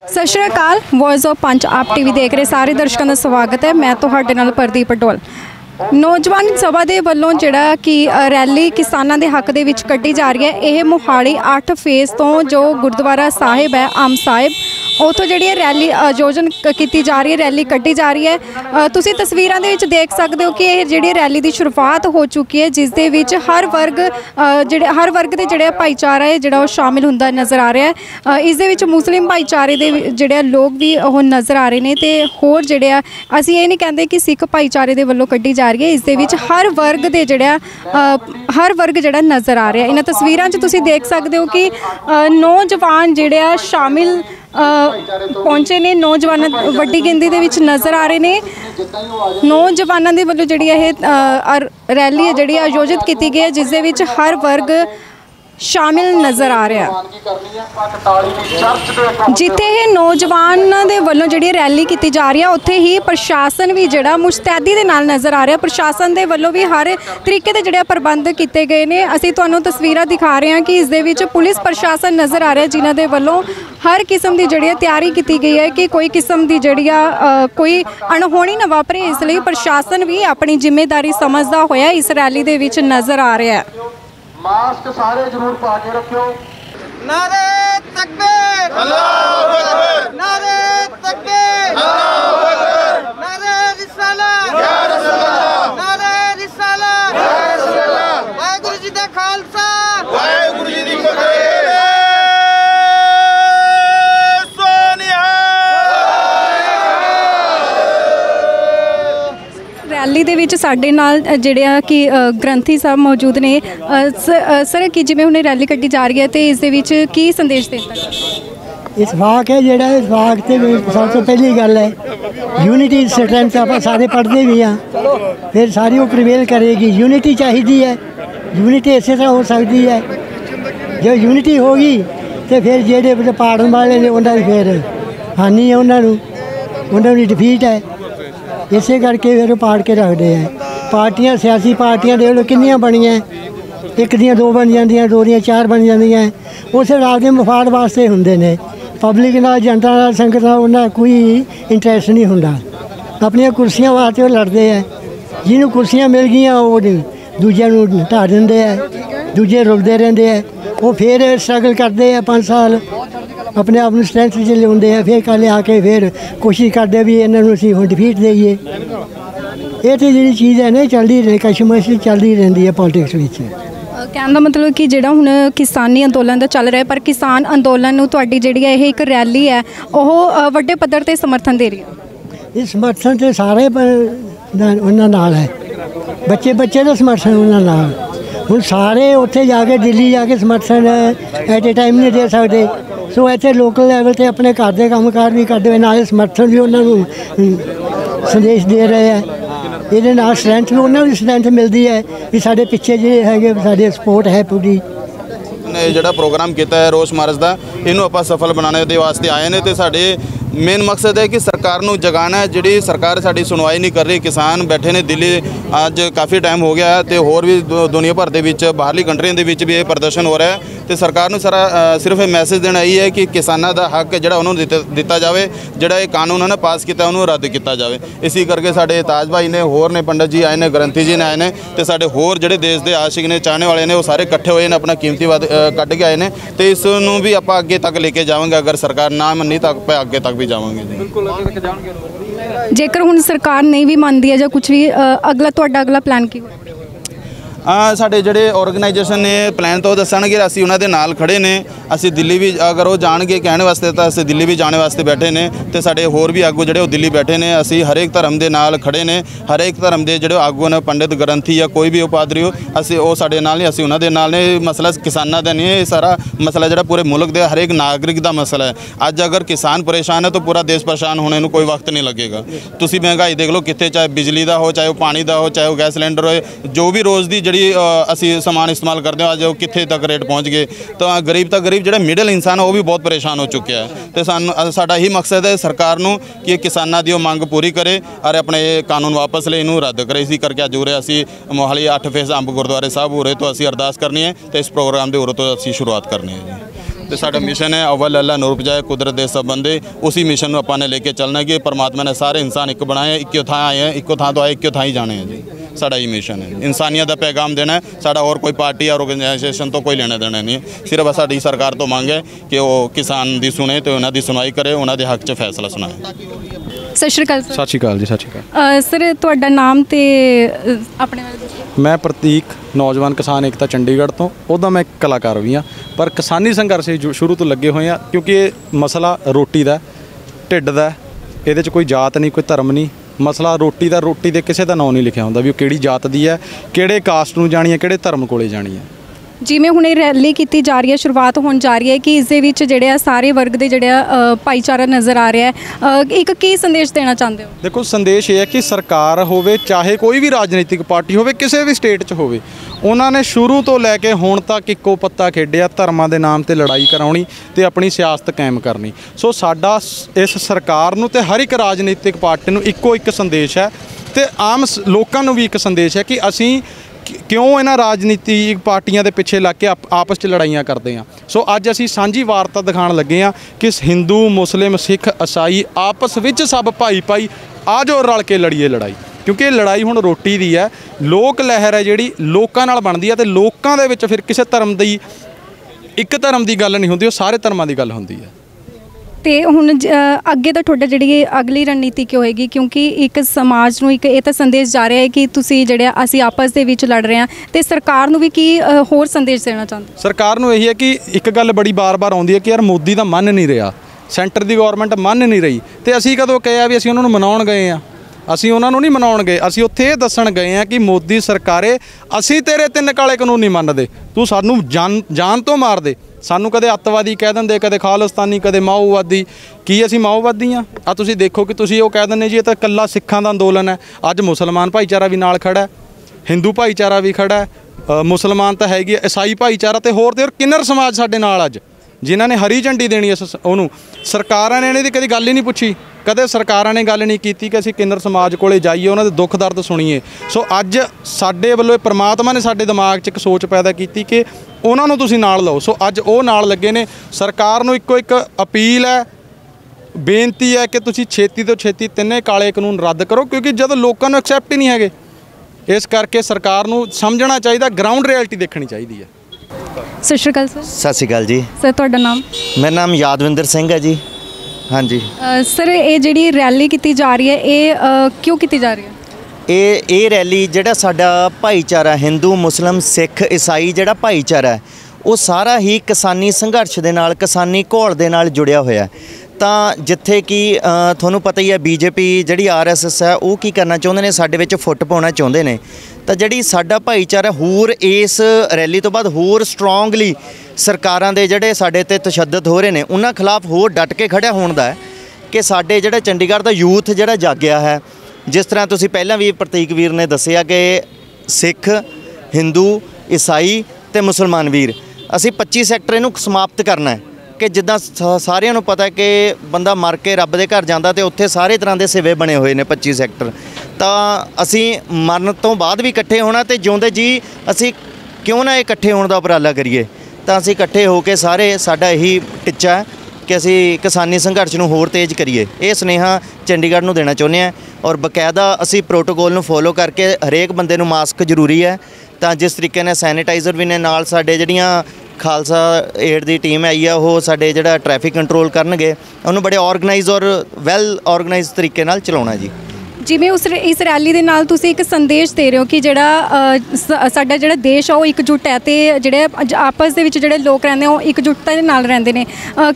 सत श्री अकाल। Voice of पंच आप टीवी देख रहे सारे दर्शकों का स्वागत है। मैं तुहाडे नाल प्रदीप पटोल। नौजवान सभा के वलों जिहड़ा कि रैली किसानों के हक दे विच कड्ढी जा रही है। यह मोहाली 8 फेज़ तो जो गुरुद्वारा साहिब है आम साहिब उतों जिहड़ी रैली आयोजन की जा रही है, रैली कड्ढी जा रही है। तुसीं तस्वीरां दे विच देख सकते हो कि यह जिहड़ी रैली की शुरुआत हो चुकी है, जिस दे विच हर वर्ग के जिहड़े भाईचारा है जिहड़ा शामिल हुंदा नज़र आ रहा है। इस दे विच मुस्लिम भाईचारे दे जिहड़े लोग भी नज़र आ रहे हैं ते होर जिहड़े असीं ये नहीं कहते कि सिख भाईचारे दे वल्लों कड्ढी जा रही है। इस दे विच हर वर्ग दे हर वर्ग जिहड़ा नज़र आ रहा है। इन्हां तस्वीरां 'च तुसीं देख सकते हो कि नौजवान जिहड़े शामिल पहुंचे ने। नौजवान वड्डी गिनती दे विच नज़र आ रहे ने। नौजवानों के वल्लों जिहड़ी यह रैली है जिहड़ी आयोजित की गई है, जिस दे विच हर वर्ग शामिल नज़र आ रहा है। जिथे ही नौजवानों के वल्लों जिहड़ी रैली की जा रही है, उत्थे ही प्रशासन भी जिहड़ा मुस्तैदी दे नाल नज़र आ रहा है। प्रशासन के वल्लों भी हर तरीके के जिहड़े प्रबंध किए गए हैं। असीं तुहानूं तस्वीरां दिखा रहे हैं कि इस दे विच पुलिस प्रशासन नज़र आ रहा है, जिन्हां दे वल्लों हर किस्म की जिहड़ी तैयारी की गई है कि कोई किस्म की जिहड़ी कोई अणहोनी न वापरे। इसलिए प्रशासन भी अपनी जिम्मेदारी समझदा होया इस रैली दे विच नज़र आ रहा है। मास्क सारे जरूर पा के रखियो। नारे तकबीर, अल्लाहू अकबर, नारे तकबीर, अल्लाहू अकबर, नारे रिसालत, या रसूल अल्लाह, नारे रिसालत, या रसूल अल्लाह। वाहेगुरु जी दा खालसा, वाहेगुरु जी दी फतेह। रैली दे विच साडे नाल जिहड़े कि ग्रंथी साहब मौजूद ने। सर कि जिवें हुणे रैली कड्ढी जा रही है तो इस दे विच की संदेश देता? इतफाक है जिहड़ा इतफाक ते सब तो पहली गल है यूनिटी स्ट्रेंथ। आप सारे पढ़ते भी हाँ, फिर सारी वो प्रिवेल करेगी। यूनिटी चाहिए है, यूनिटी इस तरह हो सकती है। जो यूनिटी होगी तो फिर जेडे पाड़न वाले ने उन्होंने फिर हानि है, उन्होंने डिफीट है। इसे करके फिर पाड़ के रखते हैं। पार्टियां सियासी पार्टियां देख लो कितनियां बनियां, एक दियां दो बन जांदियां, दो दियां चार बन जांदियां। उस रात के मफाद वास्ते होंदे ने। पब्लिक नाल जनता नाल संगत नाल उन्हां कोई इंटरस्ट नहीं हुंदा। अपनियां कुर्सियां वास्ते वो लड़ते हैं। जिन्हों कुर्सियां मिल गईयां वो दूजियां नूं ढा दिंदे हैं, दूजे रुलते रहते हैं। वो फिर स्ट्रगल करते हैं 5 साल, अपने आप में स्ट्रेंथ च लियाते हैं। फिर कल आके फिर कोशिश करते भी इन्होंने असीं हुण डिफीट देईए। ये तो जी चीज़ है ना, चलती रही कशमकश चलती रही है पॉलिटिक्स में। कहने का मतलब कि जिहड़ा हुण किसानी अंदोलन दा चल रहा है, पर किसान अंदोलन नूं तुहाडी जिहड़ी है एक रैली है वह वड्डे पद्धर ते समर्थन दे रही है। इस समर्थन तो सारे उन्हां नाल है, बच्चे का समर्थन उन्हां नाल। हुण सारे उत्थे जाके दिल्ली जाके समर्थन एट ए टाइम नहीं दे सकते। सो इत्थे लोकल लैवल ते अपने घर के कामकाज भी करते हुए नाल समर्थन भी उन्होंने संदेश दे रहे हैं। ये स्ट्रेंथ भी उन्होंने स्ट्रेंथ मिलती है कि साढ़े पिछे जो है साढ़े सपोर्ट है पूरी। ने जिहड़ा प्रोग्राम किया है रोस मार्च का, इनू आप सफल बनाने के वास्ते आए हैं। तो साढ़े मेन मकसद है कि सरकार नूं जगाना है। जिहड़ी सरकार साडी सुनवाई नहीं कर रही, किसान बैठे ने दिल्ली अज काफ़ी टाइम हो गया है। तो होर भी दुनिया भर के विच बाहरली कंट्रियां दे विच भी ये प्रदर्शन हो रहा है। तो सरकार नूं सारा सिर्फ मैसेज देना यही है कि किसानों का हक जिहड़ा उन्होंने दिता जाए, जिहड़ा ये कानून उन्होंने पास किया उन्होंने रद्द किया जाए। इसी करके साडे ताज भाई ने, होर ने, पंडित जी आए ने, ग्रंथी जी ने आए ने, तो साडे होर जिहड़े देश के आशिक ने, चाहने वाले ने, वो सारे इकट्ठे हुए हैं, अपना कीमती वक्त कट के आए हैं। तो इसनूं भी आप अगे तक लेके जावांगे। अगर सरकार ना मनी तो आप अगे तक भी जावांगे जी। जेकर हुण सरकार नहीं भी मानती है, कुछ भी अगला तुहाडा अगला प्लान की साढ़े जोड़े ऑर्गेनाइजेशन ने प्लान तो दसणगे, असीं उन्हां दे नाल खड़े ने। असीं दिल्ली भी अगर वो जाणगे कहने वास्ते तो असीं दिल्ली भी जाने वास्ते बैठे ने। तो साढ़े होर भी आगू जिहड़े दिल्ली बैठे ने। असीं हरेक धर्म के नाल खड़े ने। हरेक धर्म के जिहड़े आगू ने, पंडित ग्रंथी या कोई भी पादरी हो, असीं वो साढ़े नाल नहीं, असीं उन्हां दे नाल ने। मसला किसानां दा नहीं है, ये सारा मसला जिहड़ा पूरे मुल्क के हरेक नागरिक का मसला है। अज अगर किसान परेशान है तो पूरा देश परेशान होने में कोई वक्त नहीं लगेगा। तुसीं महंगाई देख लो कित्थे, चाहे बिजली का हो, चाहे वो पानी का हो, चाहे वो गैस सिलेंडर हो, जो भी रोज़ की जी असी समान इस्तेमाल करते हैं अज वो कित्थे तक रेट पहुँच गए। तो गरीब तक गरीब जो मिडल इंसान है वो भी बहुत परेशान हो चुका है। तो साडा ही मकसद है सरकार नूं कि किसानों की मंग पूरी करे और अपने कानून वापस ले, इनू रद्द करे। इसी करके अज उरे असी मोहाली 8 फेज़ अंब गुरुद्वारे साहब उरे तो असी अरदास करनी है। तो इस प्रोग्राम के उरे तो असी शुरुआत करनी है जी। तो साडा मिशन है अव्वल अल्लाह नूर उपजाए कुदरत दे सब बंदे। उसी मिशन को अपने लेके चलना कि परमात्मा ने सारे इंसान एक बनाए, इक्को थां आए हैं, इक्को थां तो आए, इक्को थां ही जाने हैं जी। साडा ये मिशन है, इंसानियत का पैगाम देना है। साडा और कोई पार्टी या ऑर्गेनाइजेशन तो कोई लेना देना नहीं है। सिर्फ साडी सरकार तो मांग है कि वो किसान की सुने तो उन्हों की सुनवाई करे, उन्होंने हक च फैसला सुनाए। सत श्री अकाल सर। सत श्री अकाल जी। सत श्री अकाल सर, तुहाडा नाम ते अपने बारे दस्सो। मैं प्रतीक, नौजवान किसान एकता चंडीगढ़ तो। उदा मैं कलाकार भी हाँ, पर किसानी संघर्ष जो शुरू तो लगे हुए हैं क्योंकि ये मसला रोटी का, ढिड का, ये कोई जात नहीं, कोई धर्म नहीं। मसला रोटी का, रोटी दे किसी का नाम नहीं लिखा होंदा भी किहड़ी जात दी है, किहड़े कास्ट नूं जानी है, किहड़े धर्म कोले जानी है। जिमें हुणे रैली की जा रही है, शुरुआत होने जा रही है कि इस दे विच जिहड़े आ सारे वर्ग दे जिहड़े भाईचारा नज़र आ रहा है, एक की संदेश देना चाहते हो? देखो, संदेश ये है कि सरकार होवे, चाहे कोई भी राजनीतिक पार्टी होवे, किसी भी स्टेट च होवे, उन्होंने शुरू तो लैके हुण तक इक्को पत्ता खेडिया, धर्मां दे नाम ते लड़ाई कराउणी ते अपनी सियासत कायम करनी। सो साडा इस सरकार नूं ते हर एक राजनीतिक पार्टी नूं इक्को एक संदेश है ते आम लोकां नूं भी एक संदेश है कि असीं क्यों इन्हां राजनीतिक पार्टियां दे पिछे लग के आपस च लड़ाइयां करते हैं। सो अज असीं सांझी वार्ता दिखाण लगे हाँ कि हिंदू, मुस्लिम, सिख, ईसाई आपस विच सब भाई भाई आ जाओ रल के लड़ीए लड़ाई, क्योंकि लड़ाई हुण रोटी दी है। लोक लहर है जिहड़ी लोकां नाल बनदी है ते लोकां दे विच फिर किसी धर्म दी, एक धर्म की गल नहीं हुंदी, वो सारे धर्मां की गल हुंदी है। तो हुण अगे तो तुहाडा जिहड़ी अगली रणनीति की होएगी, क्योंकि एक समाज नूं एक ये तो संदेश जा रहा है कि तुसीं जिहड़े असीं आपस दे विच लड़ रहे हैं, तो सरकार नूं भी की होर संदेश देना चाहते? सरकार नूं यही है कि एक गल बड़ी बार बार आउंदी है कि यार मोदी दा मन नहीं रहा, सेंटर की गौरमेंट मन नहीं रही, तो असीं कदों कहा भी असीं उन्हां नूं मनाउण गए हैं? असीं उन्हां नूं नहीं मनाउण गए, असीं उत्थे ये दस्सण गए हैं कि मोदी सरकारे असीं तेरे 3 काले कानून नहीं मनदे, तू सानूं जान तो मार दे। सानू कदे अतवादी कह देंगे, कदे खालिस्तानी, कदे माओवादी। की असीं माओवादी हाँ? आ तुसीं देखो कि तुसीं वो कह देंगे जी ये तो कल्ला सिखां दा अंदोलन है। अज मुसलमान भाईचारा भी नाल खड़ा है, हिंदू भाईचारा भी खड़ा है, मुसलमान तो हैगी, ईसाई भाईचारा तो होर किन्नर समाज साडे नाल अज जिन्हां ने हरी झंडी देनी इस उहनूं। सरकारां ने इहदी कदी गल ही नहीं पुछी, कदे सरकारां ने गल नहीं की कि असीं किन्नर समाज कोले जाइए, उन्हां दे दुख दर्द सुणीए। सो अज साडे वल्लों परमात्मा ने साडे दिमाग 'च एक सोच पैदा की कि उन्हां नूं तुसीं नाल लओ। सो अज वो नाल लगे ने। सरकार नूं इक्को एक अपील है, बेनती है कि तुसीं छेती तो छेती 3 काले कानून रद्द करो, क्योंकि जद लोकां नूं एक्सैप्ट ही नहीं हैगे। इस करके सरकार नूं समझना चाहिए, ग्राउंड रियलिटी देखनी चाहिए है। सत श्री अकाल सर। सत श्री अकाल जी। सर, तुहाडा नाम? मेरा नाम यादविंदर सिंह है जी। हाँ जी सर, ये जिहड़ी रैली की जा रही है, ये क्यों की जा रही है? ये रैली जिहड़ा साडा भाईचारा हिंदू, मुस्लिम, सिख, ईसाई जिहड़ा भाईचारा है, वो सारा ही किसानी संघर्ष दे नाल, किसानी घोल दे नाल जुड़िया होया। ਤਾਂ ਜਿੱਥੇ ਕਿ ਤੁਹਾਨੂੰ ਪਤਾ ਹੀ ਹੈ ਬੀਜੇਪੀ ਜਿਹੜੀ ਆਰਐਸਐਸ ਹੈ ਉਹ ਕੀ ਕਰਨਾ ਚਾਹੁੰਦੇ ਨੇ, ਸਾਡੇ ਵਿੱਚ ਫੁੱਟ ਪਾਉਣਾ ਚਾਹੁੰਦੇ ਨੇ। ਤਾਂ ਜਿਹੜੀ ਸਾਡਾ ਭਾਈਚਾਰਾ ਹੋਰ ਇਸ ਰੈਲੀ ਤੋਂ ਬਾਅਦ ਹੋਰ ਸਟਰੋਂਗਲੀ ਸਰਕਾਰਾਂ ਦੇ ਜਿਹੜੇ ਸਾਡੇ ਤੇ ਤਸ਼ੱਦਦ ਹੋ ਰਹੇ ਨੇ ਉਹਨਾਂ ਖਿਲਾਫ ਹੋਰ ਡਟ ਕੇ ਖੜਿਆ ਹੋਣ ਦਾ ਹੈ ਕਿ ਸਾਡੇ ਜਿਹੜਾ ਚੰਡੀਗੜ੍ਹ ਦਾ ਯੂਥ ਜਿਹੜਾ ਜਾਗਿਆ ਹੈ। ਜਿਸ ਤਰ੍ਹਾਂ ਤੁਸੀਂ ਪਹਿਲਾਂ ਵੀ ਪ੍ਰਤੀਕ ਵੀਰ ਨੇ ਦੱਸਿਆ ਕਿ ਸਿੱਖ, ਹਿੰਦੂ, ਈਸਾਈ ਤੇ ਮੁਸਲਮਾਨ ਵੀਰ, ਅਸੀਂ 25 ਸੈਕਟਰ ਇਹਨੂੰ ਸਮਾਪਤ ਕਰਨਾ ਹੈ। कि जिद्दां सारिਆਂ ਨੂੰ पता है कि बंदा मर के रब दे घर जाता तो उत्थे सारे तरह के सिवे बने हुए ने 25 सैक्टर। तो असी मरन तो बाद भी इकट्ठे होना, तो जिउंदे जी असी क्यों ना इकट्ठे होने का उपराला करिए। तो असी इकट्ठे होकर सारे साडा यही टिच्चा है कि असी किसानी संघर्ष नूं होर तेज़ करिए। ये सुनेहा चंडीगढ़ नूं देना चाहुंदे हैं और बकायदा असी प्रोटोकॉल नूं फॉलो करके हरेक बंदे नूं मास्क जरूरी है। तो जिस तरीके ने सैनिटाइज़र भी ने नाल साडे जिहड़ियां खालसा एड की टीम आई है वो साडे जिहड़ा ट्रैफिक कंट्रोल करनगे, उन्होंने बड़े ऑर्गेनाइज और वैल ऑर्गेनाइज तरीके नाल चलाउणा जी। जिवें इस रैली दे नाल तुसीं एक संदेश दे रहे हो कि जिहड़ा साडा जिहड़ा देश है वो एकजुट है, तो जिहड़े आपस दे विच जिहड़े लोग रहिंदे वो एकजुटता दे नाल रहिंदे ने।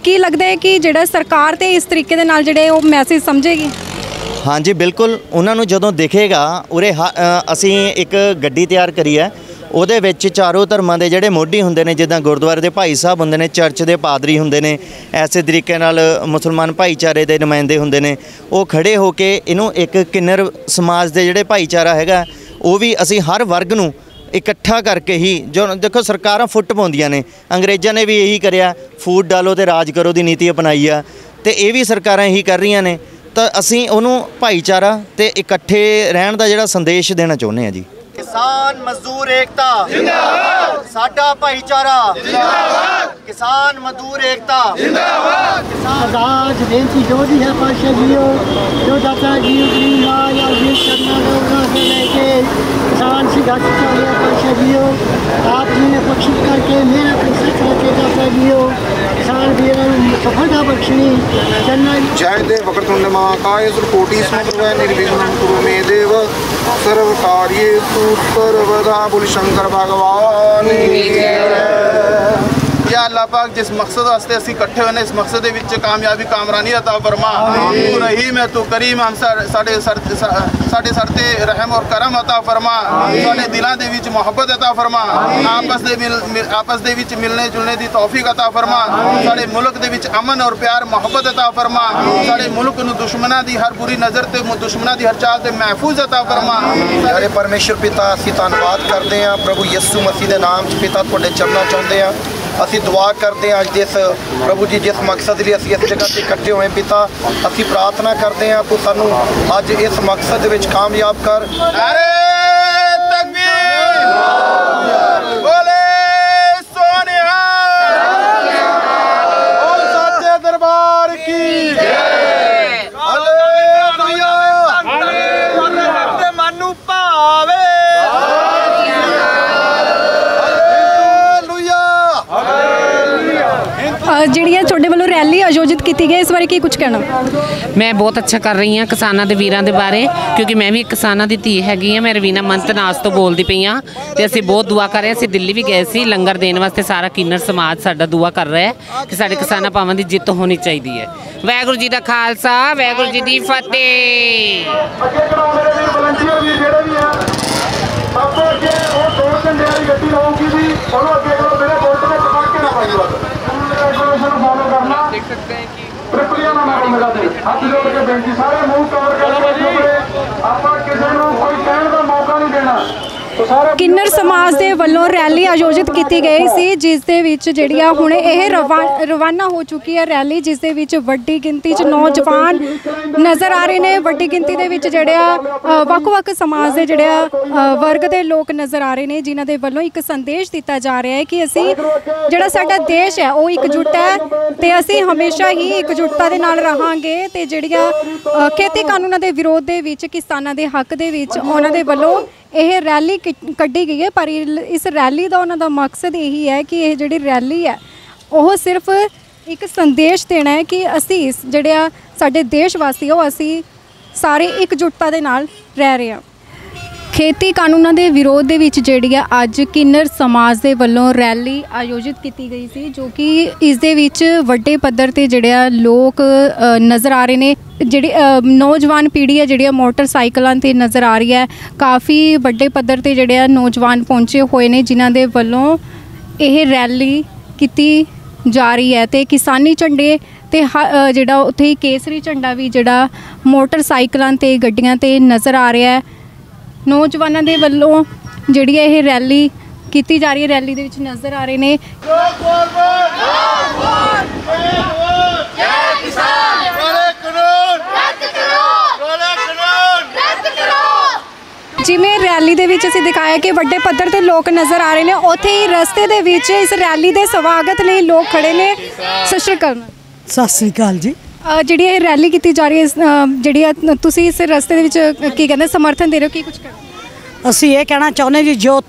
की लगदा है कि जिहड़ा सरकार ते इस तरीके दे नाल जिहड़े वो मैसेज समझेगी? हाँ जी बिल्कुल, उन्होंने जदों दिखेगा उरे असी एक गड्डी तैयार करी है, ਉਹਦੇ ਵਿੱਚ ਚਾਰੋਂ ਧਰਮਾਂ ਦੇ ਜਿਹੜੇ ਮੋਢੀ ਹੁੰਦੇ ਨੇ, ਜਿੱਦਾਂ ਗੁਰਦੁਆਰੇ ਦੇ ਭਾਈ ਸਾਹਿਬ ਹੁੰਦੇ ਨੇ, ਚਰਚ ਦੇ ਪਾਦਰੀ ਹੁੰਦੇ ਨੇ, ਐਸੇ ਤਰੀਕੇ ਨਾਲ ਮੁਸਲਮਾਨ ਭਾਈਚਾਰੇ ਦੇ ਨੁਮਾਇੰਦੇ ਹੁੰਦੇ ਨੇ, ਉਹ ਖੜੇ ਹੋ ਕੇ ਇਹਨੂੰ ਇੱਕ ਕਿੰਨਰ ਸਮਾਜ ਦੇ ਜਿਹੜੇ ਭਾਈਚਾਰਾ ਹੈਗਾ ਉਹ ਵੀ ਅਸੀਂ ਹਰ ਵਰਗ ਨੂੰ ਇਕੱਠਾ ਕਰਕੇ ਹੀ ਜੋ ਦੇਖੋ ਸਰਕਾਰਾਂ ਫੁੱਟ ਪਾਉਂਦੀਆਂ ਨੇ। ਅੰਗਰੇਜ਼ਾਂ ਨੇ ਵੀ ਇਹੀ ਕਰਿਆ, ਫੂਟ ਡਾਲੋ ਤੇ ਰਾਜ ਕਰੋ ਦੀ ਨੀਤੀ ਅਪਣਾਈ ਆ, ਤੇ ਇਹ ਵੀ ਸਰਕਾਰਾਂ ਇਹੀ ਕਰ ਰਹੀਆਂ ਨੇ। ਤਾਂ ਅਸੀਂ ਉਹਨੂੰ ਭਾਈਚਾਰਾ ਤੇ ਇਕੱਠੇ ਰਹਿਣ ਦਾ ਜਿਹੜਾ ਸੰਦੇਸ਼ ਦੇਣਾ ਚਾਹੁੰਦੇ ਹਾਂ ਜੀ। किसान मजदूर एकता जिंदाबाद, साडा भाईचारा जिंदाबाद, किसान मजदूर एकता जिंदाबाद। अरदास बेनती जो भी है पातशाह जीओ, जो दाता जीओ गरीब माँ या जीव करना लोगों से लेके किसान संघर्ष चले पातशाह जीओ, आप जी ने बख्शिश करके मेरा कंसर्ट रखे दाता जीओ, किसान वीरों सफलता बख्शनी चन्ना। जय देव वक्रतुंड महाकाय कोटि समप्रभा निर्विघ्नं कुरु मे देव सर्व कार्येषु सर्वदा। बोल शंकर भगवान की जय। या अल्लाह पाक जिस मकसद वास्ते असी इकट्ठे होने इस मकसद दे विच कामयाबी कामरानी अता फरमा। तू रहीम है, तू करीम, हम साडे सर ते रहम और करम अता फरमा। साडे दिलां दे विच मोहब्बत अता फरमा। आपस दे विच मिलने जुलने दी तौफीक अता फरमा। साडे मुल्क दे विच अमन और प्यार मोहब्बत अता फरमा। साडे मुल्क नूं दुश्मनां दी हर बुरी नज़र ते दुश्मनां दी हर चाल ते महफूज अता फरमा। प्यारे परमेश्वर पिता असी धन्नवाद करते हैं प्रभु यीशु मसीह के नाम च पिता तुहाडे चरणा चाहुंदे आ। असी दुआ करते हैं अज जिस प्रभु जी जिस मकसद लिए असी इस जगह से इकट्ठे होए पिता असी प्रार्थना करते हैं तू सानू अज इस मकसद विच कामयाब कर। नारे तकबीर, बोले सोनिया, बोल सच्चे दरबार की जय। हालेलुया, हालेलुया, मानू भावे ਜਿਹੜੀਆਂ ਤੁਹਾਡੇ ਵੱਲੋਂ ਰੈਲੀ ਆਯੋਜਿਤ ਕੀਤੀ ਗਈ ਇਸ ਬਾਰੇ ਕੀ ਕੁਝ ਕਹਿਣਾ? ਮੈਂ ਬਹੁਤ ਅੱਛਾ ਕਰ ਰਹੀ ਹਾਂ ਕਿਸਾਨਾਂ ਦੇ ਵੀਰਾਂ ਦੇ ਬਾਰੇ, ਕਿਉਂਕਿ ਮੈਂ ਵੀ ਇੱਕ ਕਿਸਾਨਾਂ ਦੀ ਧੀ ਹੈਗੀ ਹਾਂ। ਮੈਂ ਰਵੀਨਾ ਮੰਤਨਾਸ ਤੋਂ ਬੋਲਦੀ ਪਈ ਹਾਂ ਤੇ ਅਸੀਂ ਬਹੁਤ ਦੁਆ ਕਰ ਰਹੇ ਹਾਂ। ਅਸੀਂ ਦਿੱਲੀ ਵੀ ਗਏ ਸੀ ਲੰਗਰ ਦੇਣ ਵਾਸਤੇ। ਸਾਰਾ ਕਿੰਨਰ ਸਮਾਜ ਸਾਡਾ ਦੁਆ ਕਰ ਰਿਹਾ ਹੈ ਕਿ ਸਾਡੇ ਕਿਸਾਨਾਂ ਭਾਵਾਂ ਦੀ ਜਿੱਤ ਹੋਣੀ ਚਾਹੀਦੀ ਹੈ। ਵਾਹਿਗੁਰੂ ਜੀ ਦਾ ਖਾਲਸਾ, ਵਾਹਿਗੁਰੂ ਜੀ ਦੀ ਫਤਿਹ। ਅੱਗੇ ਕਰਾਓ ਮੇਰੇ ਵੀਰ ਵਲੰਟੀਅਰ ਵੀ ਜਿਹੜੇ ਵੀ ਆ ਸਭ ਤੋਂ ਅੱਗੇ ਉਹ 2 ਘੰਟੇ ਵਾਲੀ ਗੱਡੀ ਲਾਉਗੀ ਜੀ, ਉਹਨੂੰ ਅੱਗੇ ਕਰੋ ਮੇਰੇ ਬੋਲਟ ਦੇ ਚਪਾ ਕੇ ਨਾ ਪਾਈ ਬਸ ਰੈਗੂਲੇਸ਼ਨ ਫੋਲੋ ਕਰਨਾ। ਦੇਖ ਸਕਦੇ हैं कि ट्रिपलियां ना मारो मेरा दे हाथ जोड़ के बेनती सारे मुंह कवर करके ਆਪਾਂ ਕਿਸੇ ਨੂੰ ਕੋਈ ਕਹਿਣ ਦਾ ਮੌਕਾ ਨਹੀਂ ਦੇਣਾ। ਕਿੰਨਰ ਸਮਾਜ ਦੇ ਵੱਲੋਂ ਰੈਲੀ ਆਯੋਜਿਤ ਕੀਤੀ ਗਈ ਸੀ ਜਿਸ ਦੇ ਵਿੱਚ ਜਿਹੜੀ ਆ ਹੁਣ ਇਹ ਰਵਾਨਾ ਹੋ ਚੁੱਕੀ ਹੈ ਰੈਲੀ, ਜਿਸ ਦੇ ਵਿੱਚ ਵੱਡੀ ਗਿਣਤੀ 'ਚ ਨੌਜਵਾਨ ਨਜ਼ਰ ਆ ਰਹੇ ਨੇ। ਵੱਡੀ ਗਿਣਤੀ ਦੇ ਵਿੱਚ ਜਿਹੜਾ ਵੱਖ-ਵੱਖ ਸਮਾਜ ਦੇ ਜਿਹੜਾ ਵਰਗ ਦੇ ਲੋਕ ਨਜ਼ਰ ਆ ਰਹੇ ਨੇ, ਜਿਨ੍ਹਾਂ ਦੇ ਵੱਲੋਂ ਇੱਕ ਸੰਦੇਸ਼ ਦਿੱਤਾ ਜਾ ਰਿਹਾ ਹੈ ਕਿ ਅਸੀਂ ਜਿਹੜਾ ਸਾਡਾ ਦੇਸ਼ ਹੈ ਉਹ ਇਕਜੁੱਟ ਹੈ ਤੇ ਅਸੀਂ ਹਮੇਸ਼ਾ ਹੀ ਇਕਜੁੱਟਤਾ ਦੇ ਨਾਲ ਰਹਾਂਗੇ। ਤੇ ਜਿਹੜੀਆਂ ਖੇਤੀ ਕਾਨੂੰਨਾਂ ਦੇ ਵਿਰੋਧ ਦੇ ਵਿੱਚ ਕਿਸਾਨਾਂ ਦੇ ਹੱਕ ਦੇ ਵਿੱਚ ਉਹਨਾਂ ਦੇ ਵੱਲੋਂ ਇਹ ਰੈਲੀ ਕੱਢੀ ਗਈ ਹੈ। ਪਰ ਇਸ ਰੈਲੀ ਦਾ ਉਹਨਾਂ ਦਾ ਮਕਸਦ ਇਹੀ ਹੈ ਕਿ ਇਹ ਜਿਹੜੀ ਰੈਲੀ ਹੈ ਉਹ ਸਿਰਫ ਇੱਕ ਸੰਦੇਸ਼ ਦੇਣਾ ਹੈ ਕਿ ਅਸੀਂ ਜਿਹੜੇ ਆ ਸਾਡੇ ਦੇਸ਼ ਵਾਸੀ ਉਹ ਅਸੀਂ ਸਾਰੇ ਇਕਜੁੱਟਤਾ ਦੇ ਨਾਲ ਰਹਿ ਰਹੇ ਹਾਂ। ਖੇਤੀ ਕਾਨੂੰਨਾਂ ਦੇ ਵਿਰੋਧ ਦੇ ਵਿੱਚ ਜਿਹੜੀ ਆ ਅੱਜ ਕਿੰਨਰ ਸਮਾਜ ਦੇ ਵੱਲੋਂ ਰੈਲੀ ਆਯੋਜਿਤ ਕੀਤੀ ਗਈ ਸੀ, ਜੋ ਕਿ ਇਸ ਦੇ ਵਿੱਚ ਵੱਡੇ ਪੱਧਰ ਤੇ ਜਿਹੜੇ ਆ ਲੋਕ ਨਜ਼ਰ ਆ ਰਹੇ ਨੇ। ਜਿਹੜੀ ਨੌਜਵਾਨ ਪੀੜ੍ਹੀ ਹੈ ਜਿਹੜੀ ਮੋਟਰਸਾਈਕਲਾਂ 'ਤੇ ਨਜ਼ਰ ਆ ਰਹੀ ਹੈ। ਕਾਫੀ ਵੱਡੇ ਪੱਧਰ 'ਤੇ ਜਿਹੜੇ ਆ ਨੌਜਵਾਨ ਪਹੁੰਚੇ ਹੋਏ ਨੇ ਜਿਨ੍ਹਾਂ ਦੇ ਵੱਲੋਂ ਇਹ ਰੈਲੀ ਕੀਤੀ ਜਾ ਰਹੀ ਹੈ। ਤੇ ਕਿਸਾਨੀ ਝੰਡੇ ਤੇ ਜਿਹੜਾ ਉੱਥੇ ਹੀ ਕੇਸਰੀ ਝੰਡਾ ਵੀ ਜਿਹੜਾ ਮੋਟਰਸਾਈਕਲਾਂ 'ਤੇ ਗੱਡੀਆਂ 'ਤੇ ਨਜ਼ਰ ਆ ਰਿਹਾ ਹੈ। ਨੌਜਵਾਨਾਂ ਦੇ ਵੱਲੋਂ ਜਿਹੜੀ ਇਹ ਰੈਲੀ ਕੀਤੀ ਜਾ ਰਹੀ ਹੈ, ਰੈਲੀ ਦੇ ਵਿੱਚ ਨਜ਼ਰ ਆ ਰਹੇ ਨੇ। ਜਿਵੇਂ ਰੈਲੀ ਦੇ ਵਿੱਚ ਅਸੀਂ ਦਿਖਾਇਆ ਕਿ ਵੱਡੇ ਪੱਧਰ ਤੇ ਲੋਕ ਨਜ਼ਰ ਆ ਰਹੇ ਨੇ, ਉੱਥੇ ਹੀ ਰਸਤੇ ਦੇ ਵਿੱਚ ਇਸ ਰੈਲੀ ਦੇ ਸਵਾਗਤ ਲਈ ਲੋਕ ਖੜੇ ਨੇ। ਸਤਿ ਸ਼੍ਰੀ ਅਕਾਲ। ਸਤਿ ਸ਼੍ਰੀ ਅਕਾਲ ਜੀ। ਜਿਹੜੀ ਇਹ ਰੈਲੀ ਕੀਤੀ ਜਾ ਰਹੀ ਹੈ, ਜਿਹੜੀ ਤੁਸੀਂ ਇਸ ਰਸਤੇ ਦੇ ਵਿੱਚ ਕੀ ਕਹਿੰਦੇ ਸਮਰਥਨ ਦੇ ਰਹੇ ਹੋ, ਕੀ ਕੁਝ ਕਰਨਾ? ਅਸੀਂ ਇਹ ਕਹਿਣਾ ਚਾਹੁੰਦੇ ਜੀ ਜੋ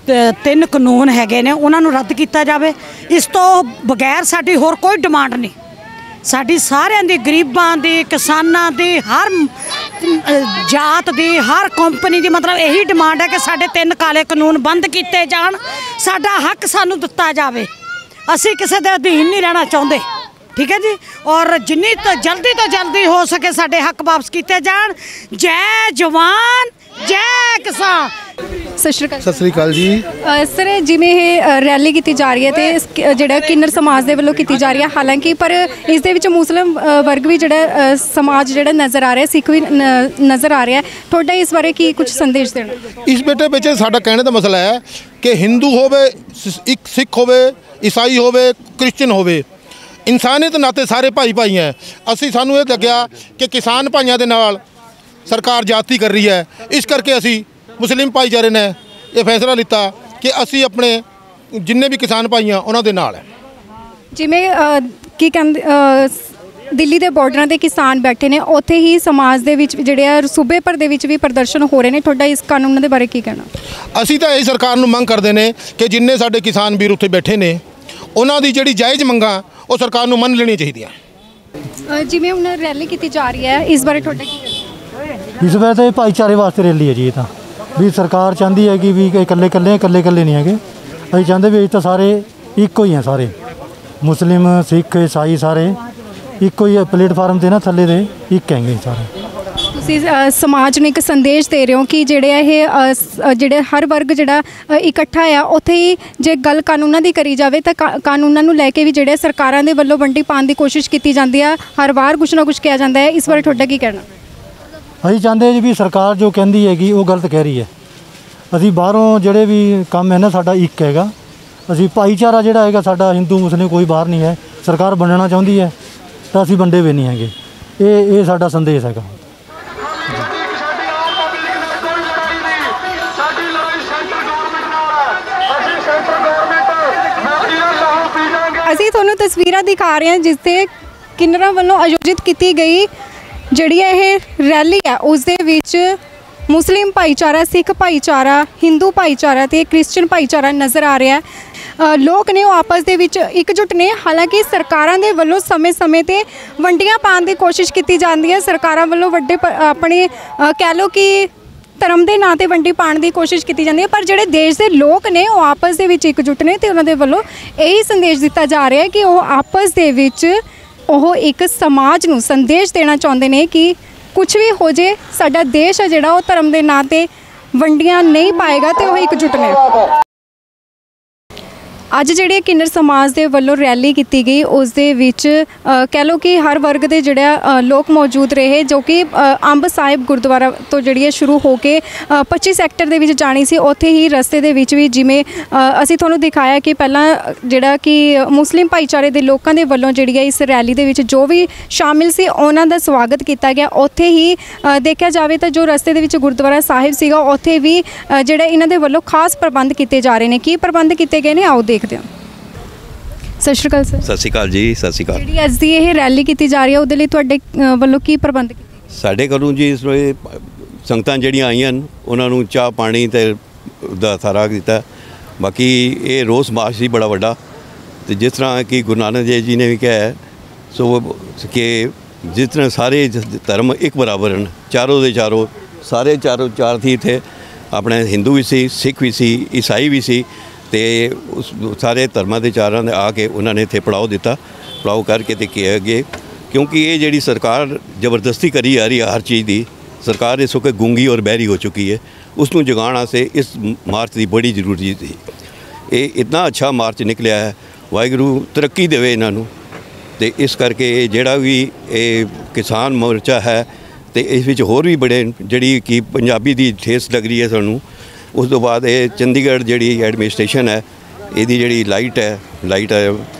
3 ਕਾਨੂੰਨ ਹੈਗੇ ਨੇ ਉਹਨਾਂ ਨੂੰ ਰੱਦ ਕੀਤਾ ਜਾਵੇ। ਇਸ ਤੋਂ ਬਗੈਰ ਸਾਡੀ ਹੋਰ ਕੋਈ ਡਿਮਾਂਡ ਨਹੀਂ। ਸਾਡੀ ਸਾਰਿਆਂ ਦੀ, ਗਰੀਬਾਂ ਦੀ, ਕਿਸਾਨਾਂ ਦੀ, ਹਰ ਜਾਤ ਦੀ, ਹਰ ਕੰਪਨੀ ਦੀ ਮਤਲਬ ਇਹੀ ਡਿਮਾਂਡ ਹੈ ਕਿ ਸਾਡੇ 3 ਕਾਲੇ ਕਾਨੂੰਨ ਬੰਦ ਕੀਤੇ ਜਾਣ, ਸਾਡਾ ਹੱਕ ਸਾਨੂੰ ਦਿੱਤਾ ਜਾਵੇ। ਅਸੀਂ ਕਿਸੇ ਦੇ ਅਧੀਨ ਨਹੀਂ ਰਹਿਣਾ ਚਾਹੁੰਦੇ, ਠੀਕ ਹੈ ਜੀ। ਔਰ ਜਿੰਨੀ ਤੋਂ ਜਲਦੀ ਹੋ ਸਕੇ ਸਾਡੇ ਹੱਕ ਵਾਪਸ ਕੀਤੇ ਜਾਣ। ਜੈ ਜਵਾਨ, ਜੈ ਕਿਸਾਨ। ਸਤਿ ਸ਼੍ਰੀ ਅਕਾਲ। ਸਤਿ ਸ਼੍ਰੀ ਅਕਾਲ ਜੀ। ਸਰ, ਜਿਵੇਂ ਇਹ ਰੈਲੀ ਕੀਤੀ ਜਾ ਰਹੀ ਹੈ ਤੇ ਜਿਹੜਾ ਕਿੰਨਰ ਸਮਾਜ ਦੇ ਵੱਲੋਂ ਕੀਤੀ ਜਾ ਰਹੀ ਹੈ, ਹਾਲਾਂਕਿ ਪਰ ਇਸ ਦੇ ਵਿੱਚ ਮੁਸਲਿਮ ਵਰਗ ਵੀ ਜਿਹੜਾ ਸਮਾਜ ਜਿਹੜਾ ਨਜ਼ਰ ਆ ਰਿਹਾ, ਸਿੱਖ ਵੀ ਨਜ਼ਰ ਆ ਰਿਹਾ, ਤੁਹਾਡਾ ਇਸ ਬਾਰੇ ਕੀ ਕੁਝ ਸੰਦੇਸ਼ ਦੇਣਾ? ਇਸ ਬੇਟੇ ਵਿੱਚ ਸਾਡਾ ਕਹਿਣ ਦਾ ਮਸਲਾ ਹੈ ਕਿ ਹਿੰਦੂ ਹੋਵੇ, ਇੱਕ ਸਿੱਖ ਹੋਵੇ, ਈਸਾਈ ਹੋਵੇ, ਕ੍ਰਿਸਚਨ ਹੋਵੇ, ਇਨਸਾਨੀਅਤ ਨਾਤੇ ਸਾਰੇ ਭਾਈ ਹੈ। ਸਾਨੂੰ ਇਹ ਲੱਗਿਆ ਕਿ ਕਿਸਾਨ ਭਾਈਆਂ ਦੇ ਨਾਲ ਸਰਕਾਰ ਜਾਤੀ ਕਰ ਰਹੀ ਹੈ, ਇਸ ਕਰਕੇ ਅਸੀਂ ਮੁਸਲਿਮ ਭਾਈਚਾਰੇ ਨੇ ਇਹ ਫੈਸਲਾ ਲਿੱਤਾ ਕਿ ਅਸੀਂ ਆਪਣੇ ਜਿੰਨੇ ਵੀ ਕਿਸਾਨ ਭਾਈ ਆ ਉਹਨਾਂ ਦੇ ਨਾਲ ਹੈ। ਜਿਵੇਂ ਕੀ ਕਹਿੰਦੇ ਦਿੱਲੀ ਦੇ ਬਾਰਡਰਾਂ ਤੇ ਕਿਸਾਨ ਬੈਠੇ ਨੇ, ਉੱਥੇ ਹੀ ਸਮਾਜ ਦੇ ਵਿੱਚ ਜਿਹੜੇ ਆ ਸੂਬੇ ਭਰ ਦੇ ਵਿੱਚ ਵੀ ਪ੍ਰਦਰਸ਼ਨ ਹੋ ਰਹੇ ਨੇ, ਤੁਹਾਡਾ ਇਸ ਕਾਨੂੰਨ ਦੇ ਬਾਰੇ ਕੀ ਕਹਿਣਾ? ਅਸੀਂ ਤਾਂ ਇਹ ਸਰਕਾਰ ਨੂੰ ਮੰਗ ਕਰਦੇ ਨੇ ਕਿ ਜਿੰਨੇ ਸਾਡੇ ਕਿਸਾਨ ਵੀਰ ਉੱਥੇ ਬੈਠੇ ਨੇ ਉਹਨਾਂ ਦੀ ਜਿਹੜੀ ਜਾਇਜ਼ ਮੰਗਾਂ ਉਹ ਸਰਕਾਰ ਨੂੰ ਮੰਨ ਲੈਣੀਆਂ ਚਾਹੀਦੀਆਂ। ਜਿਵੇਂ ਹੁਣ ਰੈਲੀ ਕੀਤੀ ਜਾ ਰਹੀ ਹੈ, ਇਸ ਬਾਰੇ ਤੁਹਾਡਾ ਕੀ ਕਹਿਣਾ? ਇਸ ਵਾਰ ਤਾਂ ਇਹ ਭਾਈਚਾਰੇ ਵਾਸਤੇ ਰੈਲੀ ਹੈ ਜੀ। ਇਹ ਤਾਂ ਵੀ ਸਰਕਾਰ ਚਾਹੁੰਦੀ ਹੈ ਕਿ ਵੀ ਇਕੱਲੇ ਨਹੀਂ ਹੈਗੇ। ਅਸੀਂ ਚਾਹੁੰਦੇ ਵੀ ਇਹ ਤਾਂ ਸਾਰੇ ਇੱਕੋ ਹੀ ਆ, ਸਾਰੇ ਮੁਸਲਿਮ ਸਿੱਖ ਈਸਾਈ ਸਾਰੇ ਇੱਕੋ ਹੀ ਪਲੇਟਫਾਰਮ 'ਤੇ ਨਾ ਥੱਲੇ ਦੇ ਇੱਕ ਹੈਗੇ ਸਾਰੇ। ਤੁਸੀਂ ਸਮਾਜ ਨੂੰ ਇੱਕ ਸੰਦੇਸ਼ ਦੇ ਰਹੇ ਹੋ ਕਿ ਜਿਹੜੇ ਹਰ ਵਰਗ ਜਿਹੜਾ ਇਕੱਠਾ ਆ, ਉੱਥੇ ਹੀ ਜੇ ਗੱਲ ਕਾਨੂੰਨਾਂ ਦੀ ਕਰੀ ਜਾਵੇ ਤਾਂ ਕਾਨੂੰਨਾਂ ਨੂੰ ਲੈ ਕੇ ਵੀ ਜਿਹੜੇ ਸਰਕਾਰਾਂ ਦੇ ਵੱਲੋਂ ਵੰਡੀ ਪਾਉਣ ਦੀ ਕੋਸ਼ਿਸ਼ ਕੀਤੀ ਜਾਂਦੀ ਆ, ਹਰ ਵਾਰ ਕੁਛ ਨਾ ਕੁਛ ਕਿਹਾ ਜਾਂਦਾ ਹੈ। ਇਸ ਬਾਰੇ ਤੁਹਾਡਾ ਕੀ ਕਹਿਣਾ? ਅਸੀਂ ਚਾਹੁੰਦੇ ਜੀ ਵੀ ਸਰਕਾਰ ਜੋ ਕਹਿੰਦੀ ਹੈਗੀ ਉਹ ਗਲਤ ਕਹਿ ਰਹੀ ਹੈ। ਅਸੀਂ ਬਾਹਰੋਂ ਜਿਹੜੇ ਵੀ ਕੰਮ ਹੈ ਨਾ, ਸਾਡਾ ਇੱਕ ਹੈਗਾ। ਅਸੀਂ ਭਾਈਚਾਰਾ ਜਿਹੜਾ ਹੈਗਾ ਸਾਡਾ, ਹਿੰਦੂ ਮੁਸਲਿਮ ਕੋਈ ਬਾਹਰ ਨਹੀਂ ਹੈ। ਸਰਕਾਰ ਵੰਡਣਾ ਚਾਹੁੰਦੀ ਹੈ ਤਾਂ ਅਸੀਂ ਵੰਡੇ ਵੀ ਨਹੀਂ ਹੈਗੇ। ਇਹ ਸਾਡਾ ਸੰਦੇਸ਼ ਹੈਗਾ। ਅਸੀਂ ਤੁਹਾਨੂੰ ਤਸਵੀਰਾਂ ਦਿਖਾ ਰਹੇ ਹਾਂ ਜਿਸ ਤੇ ਕਿੰਨਰਾਂ ਵੱਲੋਂ ਆਯੋਜਿਤ ਕੀਤੀ ਗਈ ਜਿਹੜੀ ਇਹ ਰੈਲੀ ਹੈ, ਉਸ ਦੇ ਵਿੱਚ ਮੁਸਲਿਮ ਭਾਈਚਾਰਾ, ਸਿੱਖ ਭਾਈਚਾਰਾ, ਹਿੰਦੂ ਭਾਈਚਾਰਾ ਤੇ ਕ੍ਰਿਸਚਨ ਭਾਈਚਾਰਾ ਨਜ਼ਰ ਆ ਰਿਹਾ ਹੈ। ਲੋਕ ਨੇ ਉਹ ਆਪਸ ਦੇ ਵਿੱਚ ਇਕਜੁੱਟ ਨੇ। ਹਾਲਾਂਕਿ ਸਰਕਾਰਾਂ ਦੇ ਵੱਲੋਂ ਸਮੇਂ-ਸਮੇਂ ਤੇ ਵੰਡੀਆਂ ਪਾਉਣ ਦੀ ਕੋਸ਼ਿਸ਼ ਕੀਤੀ ਜਾਂਦੀ ਹੈ। ਸਰਕਾਰਾਂ ਵੱਲੋਂ ਵੱਡੇ ਆਪਣੇ ਕਹਿ ਲਓ ਕਿ ਧਰਮ ਦੇ ਨਾਂ 'ਤੇ ਵੰਡੀ ਪਾਉਣ ਦੀ ਕੋਸ਼ਿਸ਼ ਕੀਤੀ ਜਾਂਦੀ ਹੈ, ਪਰ ਜਿਹੜੇ ਦੇਸ਼ ਦੇ ਲੋਕ ਨੇ ਉਹ ਆਪਸ ਦੇ ਵਿੱਚ ਇਕਜੁੱਟ ਨੇ ਤੇ ਉਹਨਾਂ ਦੇ ਵੱਲੋਂ ਇਹੀ ਸੰਦੇਸ਼ ਦਿੱਤਾ ਜਾ ਰਿਹਾ ਹੈ ਕਿ ਉਹ ਆਪਸ ਦੇ ਵਿੱਚ ਉਹ ਇੱਕ ਸਮਾਜ ਨੂੰ ਸੰਦੇਸ਼ ਦੇਣਾ ਚਾਹੁੰਦੇ ਨੇ ਕਿ ਕੁਝ ਵੀ ਹੋ ਜੇ, ਸਾਡਾ ਦੇਸ਼ ਹੈ ਜਿਹੜਾ ਉਹ ਧਰਮ ਦੇ ਨਾਂ 'ਤੇ ਵੰਡੀਆਂ ਨਹੀਂ ਪਾਏਗਾ ਤੇ ਉਹ ਇਕਜੁੱਟ ਨੇ। ਅੱਜ ਜਿਹੜੇ ਕਿੰਨਰ ਸਮਾਜ ਦੇ ਵੱਲੋਂ ਰੈਲੀ ਕੀਤੀ ਗਈ, ਉਸ ਦੇ ਵਿੱਚ ਕਹਿ ਲਓ ਕਿ ਹਰ ਵਰਗ ਦੇ ਜਿਹੜਾ ਲੋਕ ਮੌਜੂਦ ਰਹੇ, ਜੋ ਕਿ ਅੰਬ ਸਾਹਿਬ ਗੁਰਦੁਆਰਾ ਤੋਂ ਜਿਹੜੀ ਹੈ ਸ਼ੁਰੂ ਹੋ ਕੇ 25 ਸੈਕਟਰ ਦੇ ਵਿੱਚ ਜਾਣੀ ਸੀ। ਉੱਥੇ ਹੀ ਰਸਤੇ ਦੇ ਵਿੱਚ ਵੀ ਜਿਵੇਂ ਅਸੀਂ ਤੁਹਾਨੂੰ ਦਿਖਾਇਆ ਕਿ ਪਹਿਲਾਂ ਜਿਹੜਾ ਕਿ ਮੁਸਲਿਮ ਭਾਈਚਾਰੇ ਦੇ ਲੋਕਾਂ ਦੇ ਵੱਲੋਂ ਜਿਹੜੀ ਹੈ ਇਸ ਰੈਲੀ ਦੇ ਵਿੱਚ ਜੋ ਵੀ ਸ਼ਾਮਿਲ ਸੀ ਉਹਨਾਂ ਦਾ ਸਵਾਗਤ ਕੀਤਾ ਗਿਆ। ਉੱਥੇ ਹੀ ਦੇਖਿਆ ਜਾਵੇ ਤਾਂ ਜੋ ਰਸਤੇ ਦੇ ਵਿੱਚ ਗੁਰਦੁਆਰਾ ਸਾਹਿਬ ਸੀਗਾ, ਉੱਥੇ ਵੀ ਜਿਹੜਾ ਇਹਨਾਂ ਦੇ ਵੱਲੋਂ ਖਾਸ ਪ੍ਰਬੰਧ ਕੀਤੇ ਜਾ ਰਹੇ ਨੇ। ਕੀ ਪ੍ਰਬੰਧ ਕੀਤੇ ਗਏ ਨੇ, ਆਓ ਦੇਖਦੇ ਹਾਂ। ਸਤਿ ਸ਼੍ਰੀ ਅਕਾਲ ਸਰ। ਸਤਿ ਸ਼੍ਰੀ ਅਕਾਲ ਜੀ। ਸਤਿ ਸ਼੍ਰੀ ਅਕਾਲ। ਜਿਹੜੀ ਅੱਜ ਦੀ ਇਹ ਰੈਲੀ ਕੀਤੀ ਜਾ ਰਹੀ ਹੈ, ਉਹਦੇ ਲਈ ਤੁਹਾਡੇ ਵੱਲੋਂ ਕੀ ਪ੍ਰਬੰਧ ਕੀਤੇ? ਸਾਡੇ ਕੋਲੋਂ ਜੀ ਇਸ ਵੇਲੇ ਸੰਗਤਾਂ ਜਿਹੜੀਆਂ ਆਈਆਂ ਉਹਨਾਂ ਨੂੰ ਚਾਹ ਪਾਣੀ ਤੇ ਦਾ ਸਾਰਾ ਕੀਤਾ। ਬਾਕੀ ਇਹ ਰੋਸ ਮਾਰਚ ਸੀ ਬੜਾ ਵੱਡਾ, ਤੇ ਜਿਸ ਤਰ੍ਹਾਂ ਕਿ ਗੁਰੂ ਨਾਨਕ ਦੇਵ ਜੀ ਨੇ ਵੀ ਕਿਹਾ ਸੋ ਕਿ ਜਿਸ ਤਰ੍ਹਾਂ ਸਾਰੇ ਧਰਮ ਇੱਕ ਬਰਾਬਰ ਹਨ, ਚਾਰੋਂ ਦੇ ਚਾਰੋਂ ਸਾਰੇ ਚਾਰ ਸੀ ਇੱਥੇ, ਆਪਣੇ ਹਿੰਦੂ ਵੀ ਸੀ, ਸਿੱਖ ਵੀ ਸੀ, ਈਸਾਈ ਵੀ ਸੀ, ਤੇ ਉਸ ਸਾਰੇ ਧਰਮਾਂ ਦੇ ਚਾਰਾਂ ਦੇ ਆ ਕੇ ਉਹਨਾਂ ਨੇ ਇੱਥੇ ਪੜਾਓ ਦਿੱਤਾ। ਪੜਾਓ ਕਰਕੇ ਤੇ ਕਿਹਾ ਅੱਗੇ, ਕਿਉਂਕਿ ਇਹ ਜਿਹੜੀ ਸਰਕਾਰ ਜ਼ਬਰਦਸਤੀ ਕਰੀ ਜਾ ਰਹੀ ਹੈ ਹਰ ਚੀਜ਼ ਦੀ, ਸਰਕਾਰ ਇਸ ਵਕਤ ਗੂੰਗੀ ਔਰ ਬਹਿਰੀ ਹੋ ਚੁੱਕੀ ਹੈ। ਉਸ ਨੂੰ ਜਗਾਉਣ ਵਾਸਤੇ ਇਸ ਮਾਰਚ ਦੀ ਬੜੀ ਜ਼ਰੂਰੀ ਸੀ। ਇਹ ਇਤਨਾ ਅੱਛਾ ਮਾਰਚ ਨਿਕਲਿਆ ਹੈ, ਵਾਹਿਗੁਰੂ ਤਰੱਕੀ ਦੇਵੇ ਇਹਨਾਂ ਨੂੰ। ਤੇ ਇਸ ਕਰਕੇ ਜਿਹੜਾ ਵੀ ਇਹ ਕਿਸਾਨ ਮੋਰਚਾ ਹੈ ਤੇ ਇਸ ਵਿੱਚ ਹੋਰ ਵੀ ਬੜੇ ਜਿਹੜੀ ਕਿ ਪੰਜਾਬੀ ਦੀ ਠੇਸ ਲੱਗ ਰਹੀ ਹੈ ਸਾਨੂੰ। ਉਸ ਤੋਂ ਬਾਅਦ ਇਹ ਚੰਡੀਗੜ੍ਹ ਜਿਹੜੀ ਐਡਮਿਨਿਸਟ੍ਰੇਸ਼ਨ ਹੈ, ਇਹਦੀ ਜਿਹੜੀ ਲਾਈਟ ਹੈ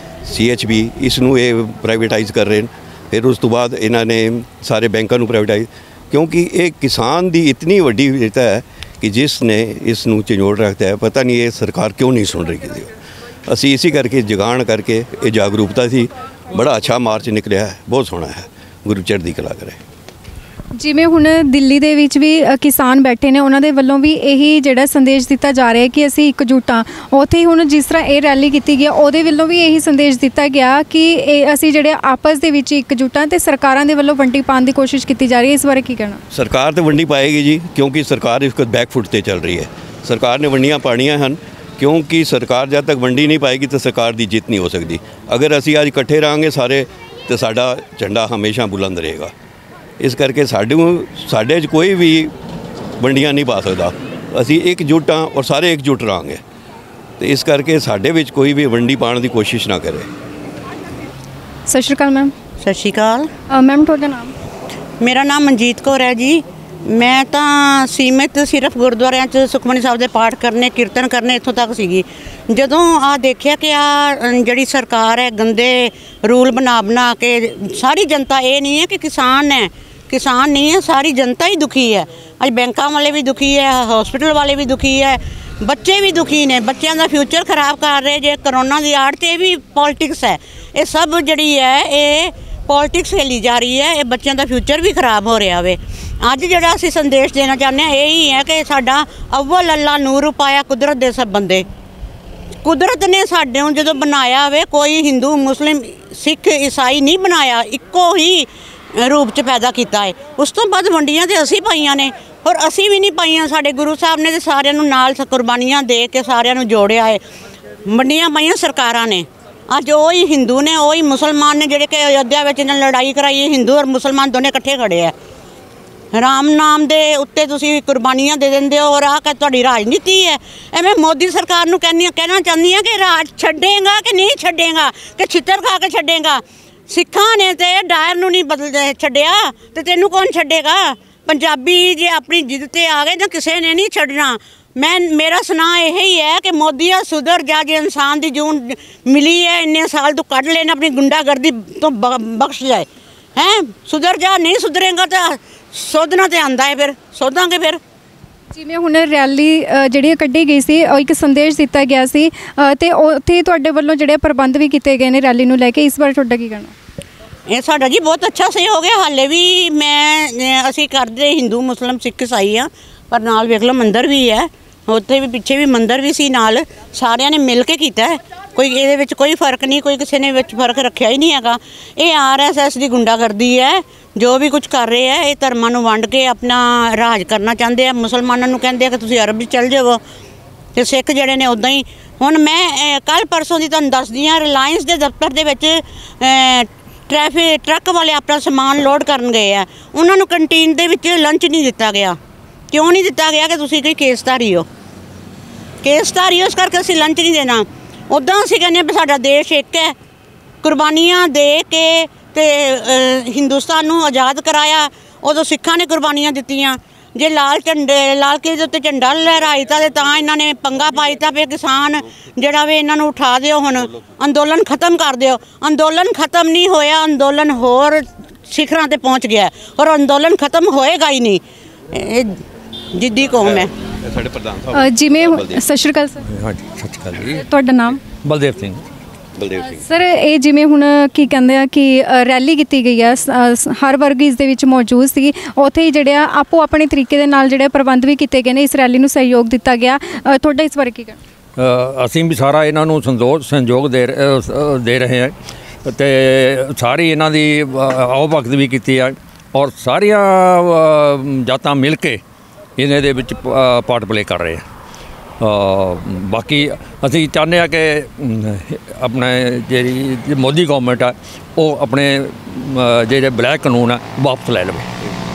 CHB, ਇਸ ਨੂੰ ਇਹ ਪ੍ਰਾਈਵੇਟਾਈਜ਼ ਕਰ ਰਹੇ ਨੇ। ਫਿਰ ਉਸ ਤੋਂ ਬਾਅਦ ਇਹਨਾਂ ਨੇ ਸਾਰੇ ਬੈਂਕਾਂ ਨੂੰ ਪ੍ਰਾਈਵੇਟਾਈਜ਼, ਕਿਉਂਕਿ ਇਹ ਕਿਸਾਨ ਦੀ ਇਤਨੀ ਵੱਡੀ ਵਿਜੇਤਾ ਹੈ ਕਿ ਜਿਸ ਨੇ ਇਸ ਨੂੰ ਝੰਜੋੜ ਰੱਖਤਾ ਹੈ। ਪਤਾ ਨਹੀਂ ਇਹ ਸਰਕਾਰ ਕਿਉਂ ਨਹੀਂ ਸੁਣ ਰਹੀ ਕਿਤੇ। ਅਸੀਂ ਇਸੇ ਕਰਕੇ ਜਗਾਣ ਕਰਕੇ ਇਹ ਜਾਗਰੂਕਤਾ ਸੀ। ਬੜਾ ਅੱਛਾ ਮਾਰਚ ਨਿਕਲਿਆ ਹੈ, ਬਹੁਤ ਸੋਹਣਾ ਹੈ। ਗੁਰੂ ਚੜ੍ਹਦੀ ਕਲਾ ਕਰੇ। ਜਿਵੇਂ ਹੁਣ ਦਿੱਲੀ ਦੇ ਵਿੱਚ ਵੀ ਕਿਸਾਨ ਬੈਠੇ ਨੇ, ਉਹਨਾਂ ਦੇ ਵੱਲੋਂ ਵੀ ਇਹੀ ਜਿਹੜਾ ਸੰਦੇਸ਼ ਦਿੱਤਾ ਜਾ ਰਿਹਾ ਕਿ ਅਸੀਂ ਇਕਜੁੱਟ ਹਾਂ। ਉੱਥੇ ਹੁਣ ਜਿਸ ਤਰ੍ਹਾਂ ਇਹ ਰੈਲੀ ਕੀਤੀ ਗਈ, ਉਹਦੇ ਵੱਲੋਂ ਵੀ ਇਹੀ ਸੰਦੇਸ਼ ਦਿੱਤਾ ਗਿਆ ਕਿ ਇਹ ਅਸੀਂ ਜਿਹੜੇ ਆਪਸ ਦੇ ਵਿੱਚ ਇਕਜੁੱਟ ਹਾਂ ਤੇ ਸਰਕਾਰਾਂ ਦੇ ਵੱਲੋਂ ਵੰਡੀ ਪਾਉਣ ਦੀ ਕੋਸ਼ਿਸ਼ ਕੀਤੀ ਜਾ ਰਹੀ ਹੈ। ਇਸ ਬਾਰੇ ਕੀ ਕਹਿਣਾ? ਸਰਕਾਰ ਤਾਂ ਵੰਡੀ ਪਾਏਗੀ ਜੀ, ਕਿਉਂਕਿ ਸਰਕਾਰ ਇਸ ਵਕਤ ਬੈਕ ਫੁੱਟ 'ਤੇ ਚੱਲ ਰਹੀ ਹੈ। ਸਰਕਾਰ ਨੇ ਵੰਡੀਆਂ ਪਾਣੀਆਂ ਹਨ, ਕਿਉਂਕਿ ਸਰਕਾਰ ਜਦ ਤੱਕ ਵੰਡੀ ਨਹੀਂ ਪਾਏਗੀ ਤਾਂ ਸਰਕਾਰ ਦੀ ਜਿੱਤ ਨਹੀਂ ਹੋ ਸਕਦੀ। ਅਗਰ ਅਸੀਂ ਅੱਜ ਇਕੱਠੇ ਰਹਾਂਗੇ ਸਾਰੇ ਤਾਂ ਸਾਡਾ ਝੰਡਾ ਹਮੇਸ਼ਾ ਬੁਲੰਦ ਰਹੇਗਾ। ਇਸ ਕਰਕੇ ਸਾਡੇ 'ਚ ਕੋਈ ਵੀ ਵੰਡੀਆਂ ਨਹੀਂ ਪਾ ਸਕਦਾ। ਅਸੀਂ ਇਕਜੁੱਟ ਹਾਂ ਔਰ ਸਾਰੇ ਇਕਜੁੱਟ ਰਹਾਂਗੇ, ਤੇ ਇਸ ਕਰਕੇ ਸਾਡੇ ਵਿੱਚ ਕੋਈ ਵੀ ਵੰਡੀ ਪਾਉਣ ਦੀ ਕੋਸ਼ਿਸ਼ ਨਾ ਕਰੇ। ਸਤਿ ਸ਼੍ਰੀ ਅਕਾਲ ਮੈਮ। ਸਤਿ ਸ਼੍ਰੀ ਅਕਾਲ ਮੈਮ, ਤੁਹਾਡਾ ਨਾਮ? ਮੇਰਾ ਨਾਮ ਮਨਜੀਤ ਕੌਰ ਹੈ ਜੀ। ਮੈਂ ਤਾਂ ਸੀਮਿਤ ਸਿਰਫ ਗੁਰਦੁਆਰਿਆਂ 'ਚ ਸੁਖਮਨੀ ਸਾਹਿਬ ਦੇ ਪਾਠ ਕਰਨੇ, ਕੀਰਤਨ ਕਰਨੇ, ਇੱਥੋਂ ਤੱਕ ਸੀਗੀ। ਜਦੋਂ ਆ ਦੇਖਿਆ ਕਿ ਆ ਜਿਹੜੀ ਸਰਕਾਰ ਹੈ ਗੰਦੇ ਰੂਲ ਬਣਾ ਕੇ, ਸਾਰੀ ਜਨਤਾ, ਇਹ ਨਹੀਂ ਹੈ ਕਿ ਕਿਸਾਨ ਨਹੀਂ ਹੈ, ਸਾਰੀ ਜਨਤਾ ਹੀ ਦੁਖੀ ਹੈ। ਅੱਜ ਬੈਂਕਾਂ ਵਾਲੇ ਵੀ ਦੁਖੀ ਹੈ, ਹਸਪੀਟਲ ਵਾਲੇ ਵੀ ਦੁਖੀ ਹੈ, ਬੱਚੇ ਵੀ ਦੁਖੀ ਨੇ, ਬੱਚਿਆਂ ਦਾ ਫਿਊਚਰ ਖਰਾਬ ਕਰ ਰਹੇ ਜੇ ਕਰੋਨਾ ਦੀ ਆੜ ਤੇ। ਇਹ ਵੀ ਪੋਲਿਟਿਕਸ ਹੈ, ਇਹ ਸਭ ਜਿਹੜੀ ਹੈ ਇਹ ਪੋਲਿਟਿਕਸ ਖੇਲੀ ਜਾ ਰਹੀ ਹੈ। ਇਹ ਬੱਚਿਆਂ ਦਾ ਫਿਊਚਰ ਵੀ ਖਰਾਬ ਹੋ ਰਿਹਾ ਵੇ। ਅੱਜ ਜਿਹੜਾ ਅਸੀਂ ਸੰਦੇਸ਼ ਦੇਣਾ ਚਾਹੁੰਦੇ ਹਾਂ ਇਹ ਹੀ ਹੈ ਕਿ ਸਾਡਾ ਅਵਲ ਅੱਲਾ ਨੂਰ ਪਾਇਆ ਕੁਦਰਤ ਦੇ ਸਭ ਬੰਦੇ। ਕੁਦਰਤ ਨੇ ਸਾਡੇ ਨੂੰ ਜਦੋਂ ਬਣਾਇਆ ਹੋਵੇ, ਕੋਈ ਹਿੰਦੂ ਮੁਸਲਿਮ ਸਿੱਖ ਈਸਾਈ ਨਹੀਂ ਬਣਾਇਆ, ਇੱਕੋ ਹੀ ਰੂਪ 'ਚ ਪੈਦਾ ਕੀਤਾ ਹੈ। ਉਸ ਤੋਂ ਬਾਅਦ ਵੰਡੀਆਂ ਤੇ ਅਸੀਂ ਪਾਈਆਂ ਨੇ, ਔਰ ਅਸੀਂ ਵੀ ਨਹੀਂ ਪਾਈਆਂ। ਸਾਡੇ ਗੁਰੂ ਸਾਹਿਬ ਨੇ ਤੇ ਸਾਰਿਆਂ ਨੂੰ ਨਾਲ ਕੁਰਬਾਨੀਆਂ ਦੇ ਕੇ ਸਾਰਿਆਂ ਨੂੰ ਜੋੜਿਆ ਹੈ। ਵੰਡੀਆਂ ਪਾਈਆਂ ਸਰਕਾਰਾਂ ਨੇ। ਅੱਜ ਉਹੀ ਹਿੰਦੂ ਨੇ, ਉਹੀ ਮੁਸਲਮਾਨ ਨੇ ਜਿਹੜੇ ਕਿ ਅਯੋਧਿਆ ਵਿੱਚ ਇਹਨਾਂ ਲੜਾਈ ਕਰਾਈ ਹੈ। ਹਿੰਦੂ ਔਰ ਮੁਸਲਮਾਨ ਦੋਨੇ ਇਕੱਠੇ ਖੜੇ ਆ। ਰਾਮ ਨਾਮ ਦੇ ਉੱਤੇ ਤੁਸੀਂ ਕੁਰਬਾਨੀਆਂ ਦੇ ਦਿੰਦੇ ਹੋ, ਔਰ ਆਹ ਕਿ ਤੁਹਾਡੀ ਰਾਜਨੀਤੀ ਹੈ। ਐਵੇਂ ਮੋਦੀ ਸਰਕਾਰ ਨੂੰ ਕਹਿਣਾ ਚਾਹੁੰਦੀ ਹਾਂ ਕਿ ਰਾਜ ਛੱਡੇਗਾ ਕਿ ਨਹੀਂ ਛੱਡੇਗਾ, ਕਿ ਛਿੱਤਰ ਖਾ ਕੇ ਛੱਡੇਗਾ। ਸਿੱਖਾਂ ਨੇ ਤੇ ਡਾਇਰ ਨੂੰ ਨਹੀਂ ਬਦਲ ਛੱਡਿਆ ਤੇ ਤੈਨੂੰ ਕੌਣ ਛੱਡੇਗਾ। ਪੰਜਾਬੀ ਜੇ ਆਪਣੀ ਜਿੱਦ ਤੇ ਆ ਗਏ ਤਾਂ ਕਿਸੇ ਨੇ ਨਹੀਂ ਛੱਡਣਾ। ਮੇਰਾ ਸੁਨਾਹ ਇਹ ਹੀ ਹੈ ਕਿ ਮੋਦੀਆ ਸੁਧਰ ਜਾ, ਜੇ ਇਨਸਾਨ ਦੀ ਜੂਨ ਮਿਲੀ ਹੈ ਇੰਨੇ ਸਾਲ ਤੋਂ ਕੱਢ ਲੈਣਾ, ਆਪਣੀ ਗੁੰਡਾਗਰਦੀ ਤੋਂ ਬਖਸ਼ ਜਾਏ। ਹੈਂ, ਸੁਧਰ ਜਾ। ਨਹੀਂ ਸੁਧਰੇਗਾ ਤਾਂ ਸੋਧਣਾ ਤੇ ਆਂਦਾ ਹੈ, ਫਿਰ ਸੋਧਾਂਗੇ। ਫਿਰ ਜਿਵੇਂ ਹੁਣ ਰੈਲੀ ਜਿਹੜੀ ਕੱਢੀ ਗਈ ਸੀ, ਉਹ ਇੱਕ ਸੰਦੇਸ਼ ਦਿੱਤਾ ਗਿਆ ਸੀ ਤੇ ਉੱਥੇ ਤੁਹਾਡੇ ਵੱਲੋਂ ਜਿਹੜੇ ਪ੍ਰਬੰਧ ਵੀ ਕੀਤੇ ਗਏ ਨੇ ਰੈਲੀ ਨੂੰ ਲੈ ਕੇ, ਇਸ ਬਾਰੇ ਤੁਹਾਡਾ ਕੀ ਕਹਿਣਾ? ਇਹ ਸਾਡਾ ਜੀ ਬਹੁਤ ਅੱਛਾ ਸਹਿਯੋਗ ਹੈ। ਹਾਲੇ ਵੀ ਅਸੀਂ ਕਰਦੇ ਹਿੰਦੂ ਮੁਸਲਿਮ ਸਿੱਖ ਈਸਾਈ ਆ, ਪਰ ਨਾਲ ਵੇਖ ਲਓ ਮੰਦਿਰ ਵੀ ਹੈ, ਉੱਥੇ ਵੀ ਪਿੱਛੇ ਵੀ ਮੰਦਿਰ ਵੀ ਸੀ ਨਾਲ। ਸਾਰਿਆਂ ਨੇ ਮਿਲ ਕੇ ਕੀਤਾ ਹੈ, ਕੋਈ ਇਹਦੇ ਵਿੱਚ ਕੋਈ ਫਰਕ ਨਹੀਂ, ਕੋਈ ਕਿਸੇ ਨੇ ਵਿੱਚ ਫਰਕ ਰੱਖਿਆ ਹੀ ਨਹੀਂ ਹੈਗਾ। ਇਹ RSS ਦੀ ਗੁੰਡਾਗਰਦੀ ਹੈ ਜੋ ਵੀ ਕੁਝ ਕਰ ਰਹੇ ਹੈ। ਇਹ ਧਰਮਾਂ ਨੂੰ ਵੰਡ ਕੇ ਆਪਣਾ ਰਾਜ ਕਰਨਾ ਚਾਹੁੰਦੇ ਆ। ਮੁਸਲਮਾਨਾਂ ਨੂੰ ਕਹਿੰਦੇ ਆ ਕਿ ਤੁਸੀਂ ਅਰਬ 'ਚ ਚੱਲ ਜਾਵੋ, ਤੇ ਸਿੱਖ ਜਿਹੜੇ ਨੇ ਉੱਦਾਂ ਹੀ। ਹੁਣ ਮੈਂ ਕੱਲ੍ਹ ਪਰਸੋਂ ਦੀ ਤੁਹਾਨੂੰ ਦੱਸਦੀ ਹਾਂ, ਰਿਲਾਇੰਸ ਦੇ ਦਫ਼ਤਰ ਦੇ ਵਿੱਚ ਟਰੱਕ ਵਾਲੇ ਆਪਣਾ ਸਮਾਨ ਲੋਡ ਕਰਨ ਗਏ ਆ। ਉਹਨਾਂ ਨੂੰ ਕੰਟੀਨ ਦੇ ਵਿੱਚ ਲੰਚ ਨਹੀਂ ਦਿੱਤਾ ਗਿਆ। ਕਿਉਂ ਨਹੀਂ ਦਿੱਤਾ ਗਿਆ? ਕਿ ਤੁਸੀਂ ਕੋਈ ਕੇਸਧਾਰੀ ਹੋ, ਕੇਸਧਾਰੀ ਹੋ, ਇਸ ਕਰਕੇ ਅਸੀਂ ਲੰਚ ਨਹੀਂ ਦੇਣਾ। ਉੱਦਾਂ ਅਸੀਂ ਕਹਿੰਦੇ ਵੀ ਸਾਡਾ ਦੇਸ਼ ਇੱਕ ਹੈ। ਕੁਰਬਾਨੀਆਂ ਦੇ ਕੇ ਤੇ ਹਿੰਦੁਸਤਾਨ ਨੂੰ ਆਜ਼ਾਦ ਕਰਾਇਆ, ਉਦੋਂ ਸਿੱਖਾਂ ਨੇ ਕੁਰਬਾਨੀਆਂ ਦਿੱਤੀਆਂ। ਜੇ ਲਾਲ ਕਿਲੇ ਦੇ ਉੱਤੇ ਝੰਡਾ ਲਹਿਰਾਈਤਾ ਤੇ ਤਾਂ ਇਹਨਾਂ ਨੇ ਪੰਗਾ ਪਾਈਤਾ ਵੀ ਕਿਸਾਨ ਜਿਹੜਾ ਵੇ ਇਹਨਾਂ ਨੂੰ ਉਠਾ ਦਿਓ, ਹੁਣ ਅੰਦੋਲਨ ਖਤਮ ਕਰ ਦਿਓ। ਅੰਦੋਲਨ ਖਤਮ ਨਹੀਂ ਹੋਇਆ, ਅੰਦੋਲਨ ਹੋਰ ਸਿਖਰਾਂ ਤੇ ਪਹੁੰਚ ਗਿਆ, ਔਰ ਅੰਦੋਲਨ ਖਤਮ ਹੋਏਗਾ ਹੀ ਨਹੀਂ। ਇਹ ਜਿੱਦੀ ਕੌਮ ਹੈ। ਸਾਡੇ ਪ੍ਰਧਾਨ ਸਾਹਿਬ ਜਿਵੇਂ ਸਤਿ ਸ਼੍ਰੀ ਅਕਾਲ ਸਰ। ਹਾਂਜੀ, ਸਤਿ ਸ਼੍ਰੀ ਅਕਾਲ ਜੀ। ਤੁਹਾਡਾ ਨਾਮ? ਬਲਦੇਵ ਸਿੰਘ। ਸਰ, ਇਹ ਜਿਵੇਂ ਹੁਣ ਕੀ ਕਹਿੰਦੇ ਆ ਕਿ ਰੈਲੀ ਕੀਤੀ ਗਈ ਆ, ਹਰ ਵਰਗ ਇਸ ਦੇ ਵਿੱਚ ਮੌਜੂਦ ਸੀ। ਉੱਥੇ ਹੀ ਜਿਹੜੇ ਆ ਆਪੋ ਆਪਣੇ ਤਰੀਕੇ ਦੇ ਨਾਲ ਜਿਹੜੇ ਪ੍ਰਬੰਧ ਵੀ ਕੀਤੇ ਗਏ ਨੇ, ਇਸ ਰੈਲੀ ਨੂੰ ਸਹਿਯੋਗ ਦਿੱਤਾ ਗਿਆ। ਤੁਹਾਡਾ ਇਸ ਬਾਰੇ ਕੀ ਕਹਿਣਾ? ਅਸੀਂ ਵੀ ਸਾਰਾ ਇਹਨਾਂ ਨੂੰ ਸੰਯੋਗ ਦੇ ਰਹੇ ਹਾਂ ਅਤੇ ਸਾਰੀ ਇਹਨਾਂ ਦੀ ਆਓ ਭਗਤ ਵੀ ਕੀਤੀ ਹੈ, ਔਰ ਸਾਰੀਆਂ ਜਾਤਾਂ ਮਿਲ ਕੇ ਇਹਨਾਂ ਦੇ ਵਿੱਚ ਪਾਰਟ ਪਲੇ ਕਰ ਰਹੇ ਆ। ਬਾਕੀ ਅਸੀਂ ਚਾਹੁੰਦੇ ਹਾਂ ਕਿ ਆਪਣੇ ਜਿਹੜੀ ਮੋਦੀ ਗੌਰਮੈਂਟ ਆ ਉਹ ਆਪਣੇ ਜਿਹੜੇ ਬਲੈਕ ਕਾਨੂੰਨ ਆ ਵਾਪਸ ਲੈ ਲਵੇ।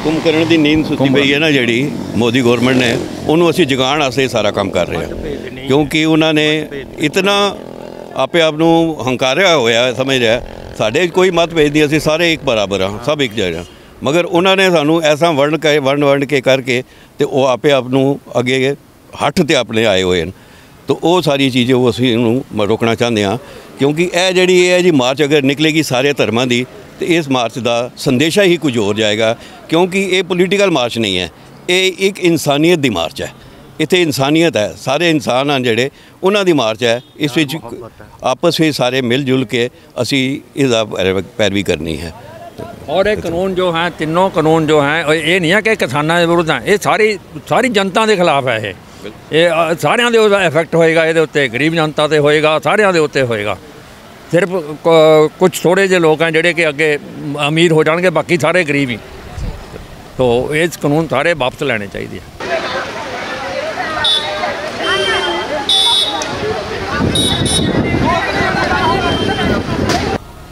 ਕੁੰਭਕਰਨ ਦੀ ਨੀਂਦ ਸੁੱਤੀ ਪਈ ਹੈ ਨਾ ਜਿਹੜੀ ਮੋਦੀ ਗੌਰਮੈਂਟ ਨੇ, ਉਹਨੂੰ ਅਸੀਂ ਜਗਾਉਣ ਵਾਸਤੇ ਸਾਰਾ ਕੰਮ ਕਰ ਰਹੇ ਹਾਂ। ਕਿਉਂਕਿ ਉਹਨਾਂ ਨੇ ਇਤਨਾ ਆਪੇ ਆਪ ਨੂੰ ਹੰਕਾਰਿਆ ਹੋਇਆ, ਸਮਝ ਰਿਹਾ ਸਾਡੇ ਕੋਈ ਮਤਭੇਦ ਨਹੀਂ, ਅਸੀਂ ਸਾਰੇ ਇੱਕ ਬਰਾਬਰ ਹਾਂ, ਸਭ ਇੱਕ ਜਿਹੜਾ। ਮਗਰ ਉਹਨਾਂ ਨੇ ਸਾਨੂੰ ਐਸਾ ਵੰਡ ਕੇ ਕਰਕੇ ਤੇ ਉਹ ਆਪੇ ਆਪ ਨੂੰ ਅੱਗੇ ਹੱਠ ਤੇ ਆਪਣੇ ਆਏ ਹੋਏ ਹਨ। ਤਾਂ ਉਹ ਸਾਰੀ ਚੀਜ਼ਾਂ ਉਹ ਅਸੀਂ ਇਹਨੂੰ ਰੋਕਣਾ ਚਾਹੁੰਦੇ ਹਾਂ। ਕਿਉਂਕਿ ਇਹ ਜਿਹੜੀ ਹੈ ਜੀ ਮਾਰਚ ਅਗਰ ਨਿਕਲੇਗੀ ਸਾਰੇ ਧਰਮਾਂ ਦੀ, ਤੇ ਇਸ ਮਾਰਚ ਦਾ ਸੰਦੇਸ਼ਾ ਹੀ ਕੁਝ ਹੋਰ ਜਾਏਗਾ। ਕਿਉਂਕਿ ਇਹ ਪੋਲੀਟੀਕਲ ਮਾਰਚ ਨਹੀਂ ਹੈ, ਇਹ ਇੱਕ ਇਨਸਾਨੀਅਤ ਦੀ ਮਾਰਚ ਹੈ। ਇੱਥੇ ਇਨਸਾਨੀਅਤ ਹੈ, ਸਾਰੇ ਇਨਸਾਨ ਹਨ ਜਿਹੜੇ, ਉਹਨਾਂ ਦੀ ਮਾਰਚ ਹੈ। ਇਸ ਵਿੱਚ ਆਪਸ ਵਿੱਚ ਸਾਰੇ ਮਿਲ ਜੁਲ ਕੇ ਅਸੀਂ ਇਹਦਾ ਪੈਰਵੀ ਕਰਨੀ ਹੈ। और ये कानून जो हैं, तीनों कानून जो हैं, ये नहीं है कि किसानों के विरुद्ध हैं, ये सारी जनता के खिलाफ है। ये सारिਆਂ ਦੇ ਉਹਦਾ ਇਫੈਕਟ ਹੋਏਗਾ, ਇਹਦੇ ਉੱਤੇ ਗਰੀਬ ਜਨਤਾ ਤੇ ਹੋਏਗਾ, ਸਾਰਿਆਂ ਦੇ ਉੱਤੇ ਹੋਏਗਾ। ਸਿਰਫ ਕੁਝ ਥੋੜੇ ਜਿਹੇ ਲੋਕ ਹਨ ਜਿਹੜੇ ਕਿ ਅੱਗੇ ਅਮੀਰ ਹੋ ਜਾਣਗੇ, ਬਾਕੀ ਸਾਰੇ ਗਰੀਬ ਹੀ। तो ये कानून सारे वापस ਲੈਣੇ ਚਾਹੀਦੇ ਆ।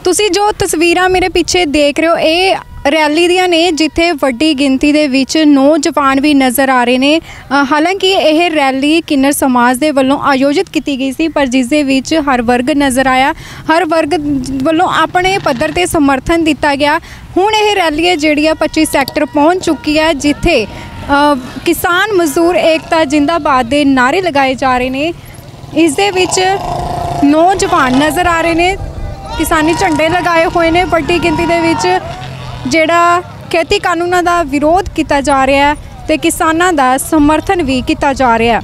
ਤੁਸੀਂ ਜੋ ਤਸਵੀਰਾਂ ਮੇਰੇ ਪਿੱਛੇ ਦੇਖ ਰਹੇ ਹੋ, ਇਹ ਰੈਲੀ ਦੀਆਂ ਨੇ ਜਿੱਥੇ ਵੱਡੀ ਗਿਣਤੀ ਦੇ ਵਿੱਚ ਨੌਜਵਾਨ ਵੀ ਨਜ਼ਰ ਆ ਰਹੇ ਨੇ। ਹਾਲਾਂਕਿ ਇਹ ਰੈਲੀ ਕਿੰਨਰ ਸਮਾਜ ਦੇ ਵੱਲੋਂ ਆਯੋਜਿਤ ਕੀਤੀ ਗਈ ਸੀ, ਪਰ ਜਿਸ ਦੇ ਵਿੱਚ ਹਰ ਵਰਗ ਨਜ਼ਰ ਆਇਆ, ਹਰ ਵਰਗ ਵੱਲੋਂ ਆਪਣੇ ਪੱਧਰ ਤੇ ਸਮਰਥਨ ਦਿੱਤਾ ਗਿਆ। ਹੁਣ ਇਹ ਰੈਲੀ ਹੈ ਜਿਹੜੀ ਆ 25 ਸੈਕਟਰ ਪਹੁੰਚ ਚੁੱਕੀ ਹੈ, ਜਿੱਥੇ ਕਿਸਾਨ ਮਜ਼ਦੂਰ ਏਕਤਾ ਜਿੰਦਾਬਾਦ ਦੇ ਨਾਅਰੇ ਲਗਾਏ ਜਾ ਰਹੇ ਨੇ। ਇਸ ਦੇ ਵਿੱਚ ਨੌਜਵਾਨ ਨਜ਼ਰ ਆ ਰਹੇ ਨੇ, ਕਿਸਾਨੀ ਝੰਡੇ ਲਗਾਏ ਹੋਏ ਨੇ। ਵੱਡੀ ਗਿਣਤੀ ਦੇ ਵਿੱਚ ਜਿਹੜਾ ਖੇਤੀ ਕਾਨੂੰਨਾਂ ਦਾ ਵਿਰੋਧ ਕੀਤਾ ਜਾ ਰਿਹਾ ਹੈ ਤੇ ਕਿਸਾਨਾਂ ਦਾ ਸਮਰਥਨ ਵੀ ਕੀਤਾ ਜਾ ਰਿਹਾ ਹੈ।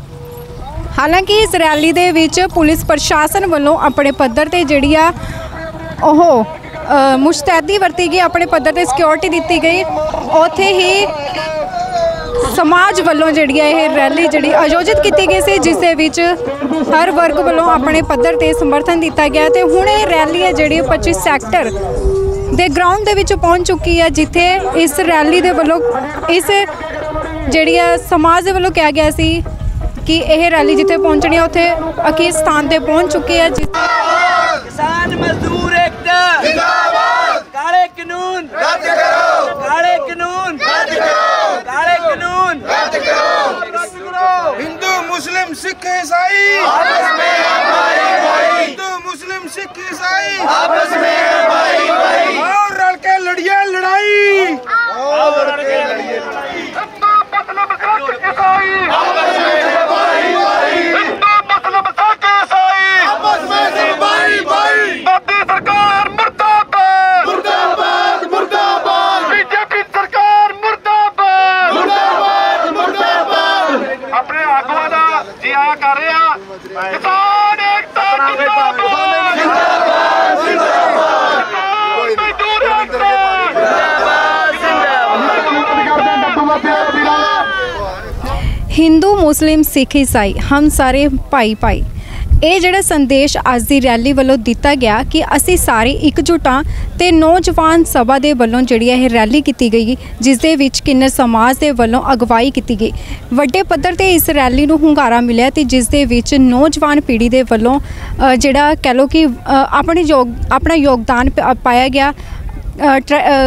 ਹਾਲਾਂਕਿ ਇਸ ਰੈਲੀ ਦੇ ਵਿੱਚ ਪੁਲਿਸ ਪ੍ਰਸ਼ਾਸਨ ਵੱਲੋਂ ਆਪਣੇ ਪੱਧਰ ਤੇ ਜਿਹੜੀ ਆ ਉਹ ਮੁਸ਼ਤੈਦੀ ਵਰਤੀ ਗਈ, ਆਪਣੇ ਪੱਧਰ ਤੇ ਸਿਕਿਉਰਿਟੀ ਦਿੱਤੀ ਗਈ। ਉੱਥੇ ਹੀ ਸਮਾਜ ਵੱਲੋਂ ਜਿਹੜੀ ਹੈ ਇਹ ਰੈਲੀ ਜਿਹੜੀ ਆਯੋਜਿਤ ਕੀਤੀ ਗਈ ਸੀ, ਜਿਸ ਦੇ ਵਿੱਚ ਹਰ ਵਰਗ ਵੱਲੋਂ ਆਪਣੇ ਪੱਧਰ ਤੇ ਸਮਰਥਨ ਦਿੱਤਾ ਗਿਆ। ਤੇ ਹੁਣ ਇਹ ਰੈਲੀ ਹੈ ਜਿਹੜੀ 25 ਸੈਕਟਰ ਦੇ ਗਰਾਊਂਡ ਦੇ ਵਿੱਚ ਪਹੁੰਚ ਚੁੱਕੀ ਹੈ, ਜਿੱਥੇ ਇਸ ਰੈਲੀ ਦੇ ਵੱਲੋਂ ਇਸ ਜਿਹੜੀ ਹੈ ਸਮਾਜ ਦੇ ਵੱਲੋਂ ਕਿਹਾ ਗਿਆ ਸੀ ਕਿ ਇਹ ਰੈਲੀ ਜਿੱਥੇ ਪਹੁੰਚਣੀ ਹੈ ਉੱਥੇ ਅਖੀਰ ਸਥਾਨ ਤੇ ਪਹੁੰਚ ਚੁੱਕੀ ਹੈ। किसान मजदूर एकता जिंदाबाद, काले कानून रद्द करो, काले कानून रद्द करो, काले कानून रद्द करो। हिंदू मुस्लिम सिख ईसाई आपस में है भाई भाई, हिंदू मुस्लिम सिख ईसाई आपस में है भाई भाई। और रल के लड़िए लड़ाई, और रल के लड़िए लड़ाई। हिंदू मतलब सिख ईसाई आपस में है भाई भाई, हिंदू मतलब सिख ईसाई आपस में है भाई भाई। मोदी सरकार मुर्दाबाद मुर्दाबाद मुर्दाबाद, बीजेपी सरकार मुर्दाबाद मुर्दाबाद मुर्दाबाद। अपने आगुआ का जी आया कर रहे हैं किसान एकता जिंदाबाद जिंदाबाद जिंदाबाद, मजदूर एकता जिंदाबाद। हिंदू मुस्लिम सिख ईसाई हम सारे भाई भाई, ਇਹ ਜਿਹੜਾ ਸੰਦੇਸ਼ ਅੱਜ ਦੀ ਰੈਲੀ ਵੱਲੋਂ ਦਿੱਤਾ ਗਿਆ ਕਿ ਅਸੀਂ ਸਾਰੇ ਇਕਜੁੱਟ ਹਾਂ। ਤੇ ਨੌਜਵਾਨ ਸਭਾ ਦੇ ਵੱਲੋਂ ਜਿਹੜੀ ਇਹ ਰੈਲੀ ਕੀਤੀ ਗਈ, ਜਿਸ ਦੇ ਵਿੱਚ ਕਿੰਨਰ ਸਮਾਜ ਦੇ ਵੱਲੋਂ ਅਗਵਾਈ ਕੀਤੀ ਗਈ। ਵੱਡੇ ਪੱਧਰ ਤੇ ਇਸ ਰੈਲੀ ਨੂੰ ਹੁੰਗਾਰਾ ਮਿਲਿਆ ਤੇ ਜਿਸ ਦੇ ਵਿੱਚ ਨੌਜਵਾਨ ਪੀੜ੍ਹੀ ਦੇ ਵੱਲੋਂ ਜਿਹੜਾ ਕਹਿ ਲਓ ਕਿ ਆਪਣਾ ਯੋਗਦਾਨ ਪਾਇਆ ਗਿਆ।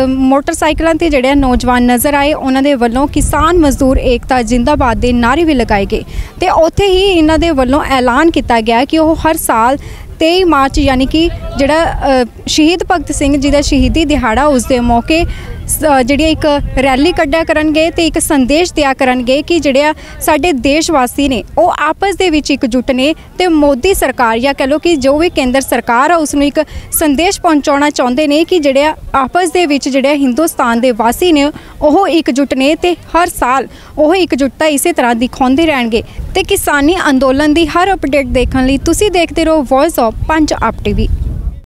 ਮੋਟਰਸਾਈਕਲਾਂ ਤੇ ਜਿਹੜੇ ਨੌਜਵਾਨ ਨਜ਼ਰ ਆਏ, ਉਹਨਾਂ ਦੇ ਵੱਲੋਂ ਕਿਸਾਨ ਮਜ਼ਦੂਰ ਏਕਤਾ ਜਿੰਦਾਬਾਦ ਦੇ ਨਾਅਰੇ ਵੀ ਲਗਾਏ ਗਏ। ਤੇ ਉੱਥੇ ਹੀ ਇਹਨਾਂ ਦੇ ਵੱਲੋਂ ਐਲਾਨ ਕੀਤਾ ਗਿਆ ਕਿ ਉਹ ਹਰ ਸਾਲ 23 ਮਾਰਚ ਯਾਨੀ ਕਿ ਜਿਹੜਾ ਸ਼ਹੀਦ ਭਗਤ ਸਿੰਘ ਜੀ ਦਾ ਸ਼ਹੀਦੀ ਦਿਹਾੜਾ, ਉਸ ਦੇ ਮੌਕੇ ਜਿਹੜੀ ਇੱਕ ਰੈਲੀ ਕੱਢਿਆ ਕਰਨਗੇ ਤੇ ਇੱਕ ਸੰਦੇਸ਼ ਦਿਆ ਕਰਨਗੇ ਕਿ ਜਿਹੜੇ ਸਾਡੇ ਦੇਸ਼ ਵਾਸੀ ਨੇ ਉਹ ਆਪਸ ਦੇ ਵਿੱਚ ਇਕਜੁੱਟ ਨੇ ਤੇ ਮੋਦੀ ਸਰਕਾਰ ਜਾਂ ਕਹਿ ਲਓ ਕਿ ਜੋ ਵੀ ਕੇਂਦਰ ਸਰਕਾਰ ਆ ਉਸ ਨੂੰ ਇੱਕ ਸੰਦੇਸ਼ ਪਹੁੰਚਾਉਣਾ ਚਾਹੁੰਦੇ ਨੇ ਕਿ ਜਿਹੜੇ ਆਪਸ ਦੇ ਵਿੱਚ ਜਿਹੜੇ ਹਿੰਦੁਸਤਾਨ ਦੇ ਵਾਸੀ ਨੇ ਉਹ ਇਕਜੁੱਟ ਨੇ ਤੇ ਹਰ ਸਾਲ ਉਹ ਇਕਜੁੱਟਤਾ ਇਸੇ ਤਰ੍ਹਾਂ ਦਿਖਾਉਂਦੇ ਰਹਿਣਗੇ। ਤੇ ਕਿਸਾਨੀ ਅੰਦੋਲਨ ਦੀ ਹਰ ਅਪਡੇਟ ਦੇਖਣ ਲਈ ਤੁਸੀਂ ਦੇਖਦੇ ਰਹੋ ਵੌਇਸ ਆਫ ਪੰਜਾਬ ਟੀਵੀ।